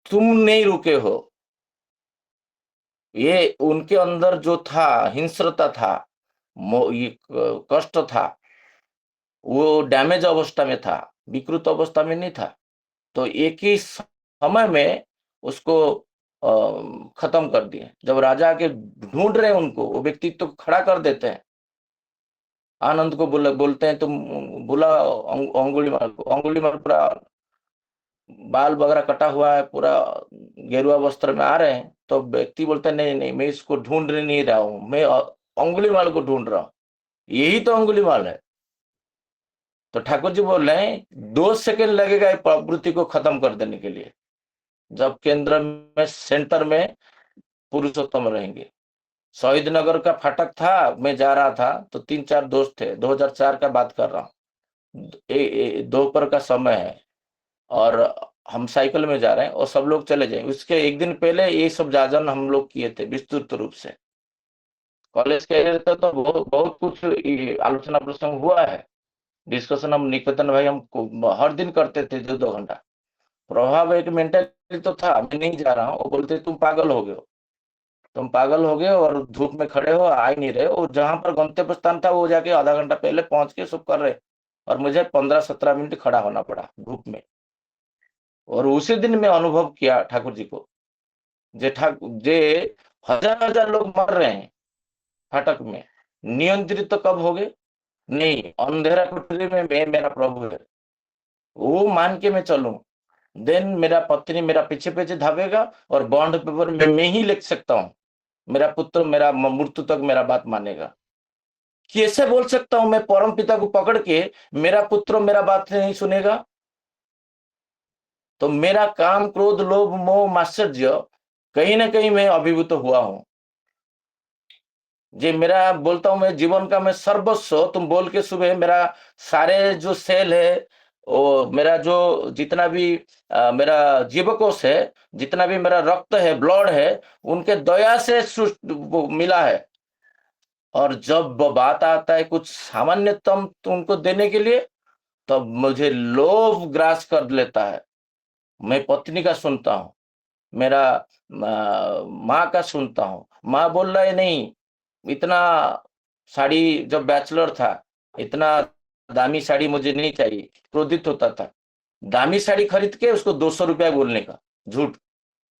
तुम नहीं रुके हो। ये उनके अंदर जो था, हिंस्रता था, ये कष्ट था, वो डैमेज अवस्था में था, विकृत अवस्था में नहीं था। तो एक ही समय में उसको खत्म कर दिए। जब राजा के ढूंढ रहे हैं उनको, वो व्यक्तित्व को खड़ा कर देते हैं। आनंद को बोलते हैं तुम बुला अंगुलीमाल को। अंगुलीमाल पूरा बाल वगैरह कटा हुआ है, पूरा गेरुआ वस्त्र में आ रहे हैं। तो व्यक्ति बोलता है नहीं नहीं, मैं इसको ढूंढ नहीं रहा हूं, मैं अंगुलीमाल को ढूंढ रहा हूं, यही तो अंगुलीमाल है। तो ठाकुर जी बोल रहे हैं 2 सेकंड लगेगा प्रवृत्ति को खत्म कर देने के लिए, जब केंद्र में, सेंटर में पुरुषोत्तम रहेंगे। शहीद नगर का फाटक था, मैं जा रहा था तो 3-4 दोस्त थे, 2004 का बात कर रहा हूँ। दोपहर का समय है और हम साइकिल में जा रहे हैं और सब लोग चले जाए। उसके एक दिन पहले ये सब जाजन हम लोग किए थे विस्तृत रूप से। कॉलेज के एरिया तो बहुत कुछ आलोचना प्रसंग हुआ है, डिस्कशन हम निकेतन भाई हम हर दिन करते थे 2-2 घंटा। प्रभाव एक मेंटली तो था, मैं नहीं जा रहा हूँ। वो बोलते तुम पागल हो गए, तुम पागल हो गए और धूप में खड़े हो, आ ही नहीं रहे। और जहां पर गंतव्य स्थान था वो जाके आधा घंटा पहले पहुंच के सब कर रहे, और मुझे 15-17 मिनट खड़ा होना पड़ा धूप में। और उसी दिन मैं अनुभव किया ठाकुर जी को, जे हजार लोग मर रहे हैं फाटक में, नियंत्रित तो कब हो गए? नहीं, अंधेरा कुटरी में मैं मेरा प्रभु है, वो मान के मैं चलूं, देन मेरा पत्नी मेरा पीछे पीछे धावेगा और बॉन्ड पेपर में मैं ही लिख सकता हूं, मेरा पुत्र मेरा मृत्यु तक मेरा बात मानेगा। कैसे बोल सकता हूं मैं परम पिता को पकड़ के मेरा पुत्र मेरा बात नहीं सुनेगा? तो मेरा काम, क्रोध, लोभ, मोह, मात्सर्य कहीं ना कहीं मैं अभिभूत हुआ हूं। जे मेरा बोलता हूं मैं जीवन का मैं सर्वस्व, तुम बोल के सुबह मेरा सारे जो सेल है, वो मेरा जो जितना भी मेरा जीवकोश है, जितना भी मेरा रक्त है, ब्लड है, उनके दया से मिला है। और जब बात आता है कुछ सामान्यतम तुमको देने के लिए, तब मुझे लोभ ग्रास कर लेता है। मैं पत्नी का सुनता हूँ, मेरा माँ का सुनता हूँ। माँ बोल रहा है नहीं, इतना साड़ी, जब बैचलर था इतना दामी साड़ी मुझे नहीं चाहिए, क्रोधित होता था। दामी साड़ी खरीद के उसको 200 रुपया बोलने का, झूठ।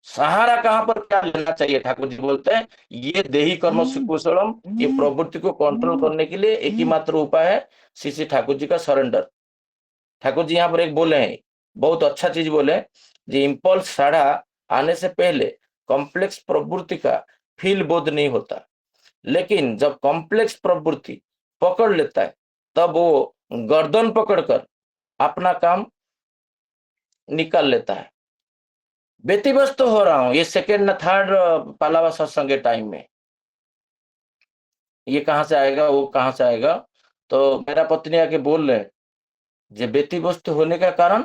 सहारा कहां पर क्या लेना चाहिए? ठाकुर जी बोलते हैं ये देही कर्म कुशलम, ये प्रवृत्ति को कंट्रोल करने के लिए एक ही मात्र उपाय है, श्री ठाकुर जी का सरेंडर। ठाकुर जी यहाँ पर एक बोले हैं, बहुत अच्छा चीज बोले, जो इम्पल्स साढ़ा आने से पहले कॉम्प्लेक्स प्रवृत्ति का फील बोध नहीं होता, लेकिन जब कॉम्प्लेक्स प्रवृत्ति पकड़ लेता है तब वो गर्दन पकड़कर अपना काम निकाल लेता है। व्यतिव्यस्त हो रहा हूं ये सेकेंड न थर्ड पालावा सत्संग के टाइम में। ये कहां से आएगा, वो कहां से आएगा? तो मेरा पत्नी आके बोल रहे जे व्यतिव्यस्त होने का कारण,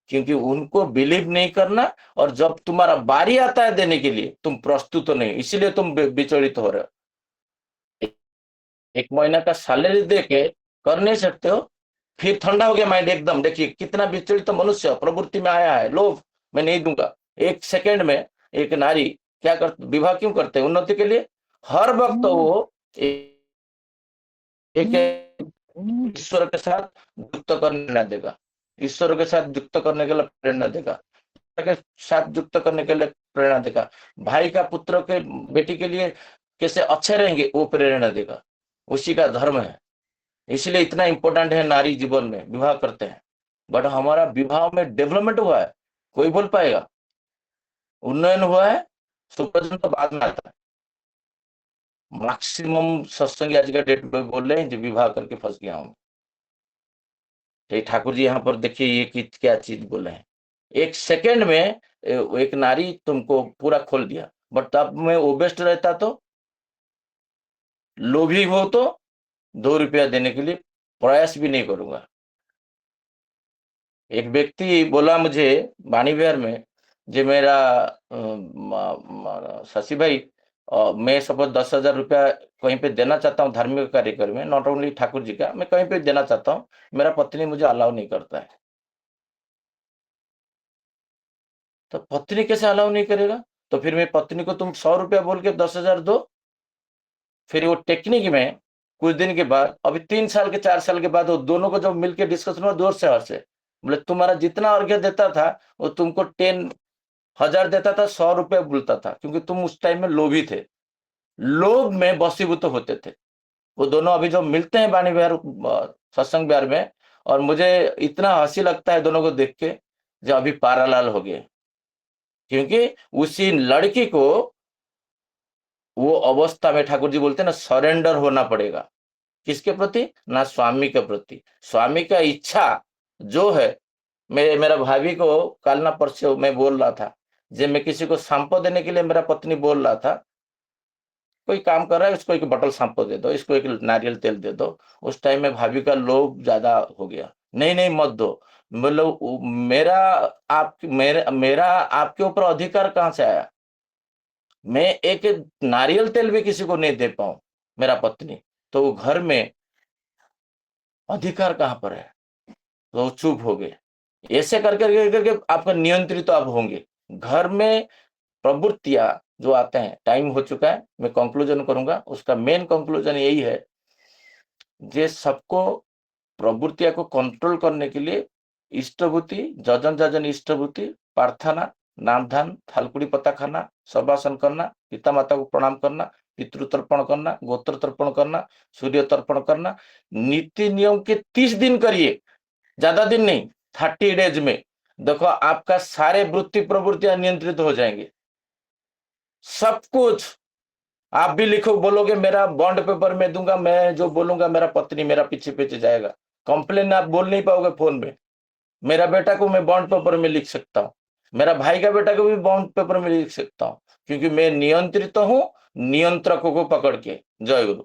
क्योंकि उनको बिलीव नहीं करना, और जब तुम्हारा बारी आता है देने के लिए तुम प्रस्तुत नहीं, इसीलिए तुम विचलित हो रहे हो। एक महीना का सैलरी दे के कर नहीं सकते हो, फिर ठंडा हो गया माइंड एकदम। देखिए कितना विचलित तो मनुष्य प्रवृत्ति में आया है, लोभ, मैं नहीं दूंगा। एक सेकंड में एक नारी क्या कर, विवाह क्यों करते हैं? उन्नति के लिए। हर वक्त वो एक ईश्वर के साथ युक्त करने देगा, ईश्वर के साथ युक्त करने के लिए प्रेरणा देगा, के साथ युक्त करने के लिए प्रेरणा देगा, भाई का पुत्र के बेटी के लिए कैसे अच्छे रहेंगे वो प्रेरणा देगा। उसी का धर्म है। इसलिए इतना इंपॉर्टेंट है नारी जीवन में, विवाह करते हैं। बट हमारा विवाह में डेवलपमेंट हुआ है, कोई बोल पाएगा? उन्नयन हुआ है? सुप्रजन तो बाद में आता है। मैक्सिमम सत्संग आज का डेट में बोल रहे हैं जो विवाह करके फंस गया हूं। तो ठाकुर जी यहाँ पर देखिए ये क्या चीज बोले हैं। एक सेकंड में एक नारी तुमको पूरा खोल दिया, बट तब मैं ओबेस्ट रहता तो, लोभी हो तो 2 रुपया देने के लिए प्रयास भी नहीं करूंगा। एक व्यक्ति बोला मुझे वाणी विहार में, जो मेरा शशि भाई, मैं सपोज 10,000 रुपया कहीं पे देना चाहता हूँ धार्मिक कार्यक्रम में, नॉट ओनली ठाकुर जी का, मैं कहीं पे देना चाहता हूँ, मेरा पत्नी मुझे अलाउ नहीं करता है। तो पत्नी कैसे अलाउ नहीं करेगा? तो फिर मैं पत्नी को तुम 100 रुपया बोल के 10,000 दो। फिर वो टेक्निक में कुछ दिन के बाद, अभी 3 साल के 4 साल के बाद, वो दोनों को जब मिलकर डिस्कशन हुआ जोर से हंसे, बोले तुम्हारा जितना अर्घ्य देता था वो तुमको 10,000 देता था, 100 रुपया बोलता था, क्योंकि तुम उस टाइम में लोभी थे, लोभ में वशीभूत होते थे। वो दोनों अभी जो मिलते हैं वाणी विहार सत्संग विहार में, और मुझे इतना हंसी लगता है दोनों को देख के, जो अभी पारालाल हो गए। क्योंकि उसी लड़की को वो अवस्था में ठाकुर जी बोलते हैं ना, सरेंडर होना पड़ेगा। किसके प्रति? ना स्वामी के प्रति। स्वामी का इच्छा जो है, मेरा भाभी को कल ना परसों मैं बोल रहा था, जब मैं किसी को सांपो देने के लिए मेरा पत्नी बोल रहा था, कोई काम कर रहा है उसको एक बटल सांपो दे दो, इसको एक नारियल तेल दे दो। उस टाइम में भाभी का लोभ ज्यादा हो गया, नहीं नहीं मत दो। मतलब मेरा आपके ऊपर अधिकार कहां से आया? मैं एक नारियल तेल भी किसी को नहीं दे पाऊं, मेरा पत्नी, तो वो घर में अधिकार कहां पर है? तो चुप हो गए। ऐसे करके आपका नियंत्रित तो आप होंगे। घर में प्रवृत्तियां जो आते हैं, टाइम हो चुका है, मैं कंक्लूजन करूंगा। उसका मेन कंक्लूजन यही है, जे सबको प्रवृत्तियां को कंट्रोल करने के लिए इष्टभूति, जजन जजन इष्टभूति, प्रार्थना, नाम ध्यान, थालकुड़ी पत्ता खाना, सर्वासन करना, पिता माता को प्रणाम करना, पितृ तर्पण करना, गोत्र तर्पण करना, सूर्य तर्पण करना, नीति नियम के 30 दिन करिए, ज्यादा दिन नहीं, 30 डेज में देखो आपका सारे वृत्ति प्रवृत्तियां नियंत्रित हो जाएंगे। सब कुछ आप भी लिखो, बोलोगे मेरा बॉन्ड पेपर में दूंगा, मैं जो बोलूंगा मेरा पत्नी मेरा पीछे पीछे जाएगा। कंप्लेन आप बोल नहीं पाओगे फोन में। मेरा बेटा को मैं बॉन्ड पेपर में लिख सकता हूँ, मेरा भाई का बेटा को भी बॉन्ड पेपर में लिख सकता हूँ, क्योंकि मैं नियंत्रित हूं नियंत्रकों को पकड़ के। जय गुरु।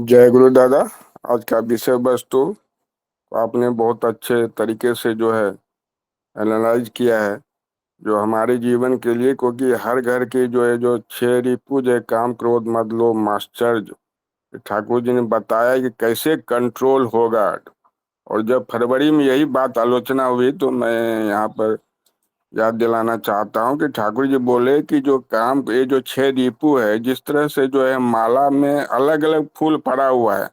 जय गुरु दादा। आज का विषय वस्तु आपने बहुत अच्छे तरीके से जो है एनालाइज किया है, जो हमारे जीवन के लिए, क्योंकि हर घर के जो है जो 6 रिपू है, काम क्रोध मद लोभ माश्चर्य, ठाकुर जी ने बताया कि कैसे कंट्रोल होगा। और जब फरवरी में यही बात आलोचना हुई तो मैं यहाँ पर याद दिलाना चाहता हूँ कि ठाकुर जी बोले कि जो काम, ये जो 6 रिपू है, जिस तरह से जो है माला में अलग अलग फूल पड़ा हुआ है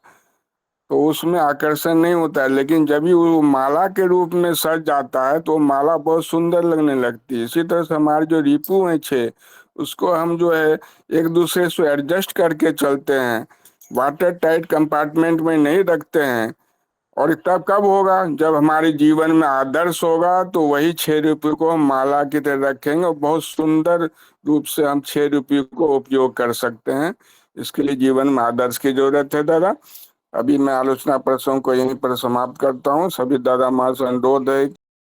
तो उसमें आकर्षण नहीं होता है, लेकिन जब भी वो माला के रूप में सज जाता है तो माला बहुत सुंदर लगने लगती है। इसी तरह से हमारे जो रिपू हैं 6, उसको हम जो है एक दूसरे से एडजस्ट करके चलते हैं, वाटर टाइट कंपार्टमेंट में नहीं रखते हैं। और तब कब होगा? जब हमारे जीवन में आदर्श होगा, तो वही 6 रुपये को हम माला की तरह रखेंगे और बहुत सुंदर रूप से हम 6 रुपये को उपयोग कर सकते हैं। इसके लिए जीवन में आदर्श की जरूरत है दादा। अभी मैं आलोचना प्रसंग को यहीं पर समाप्त करता हूँ। सभी दादा माँ से अनुरोध है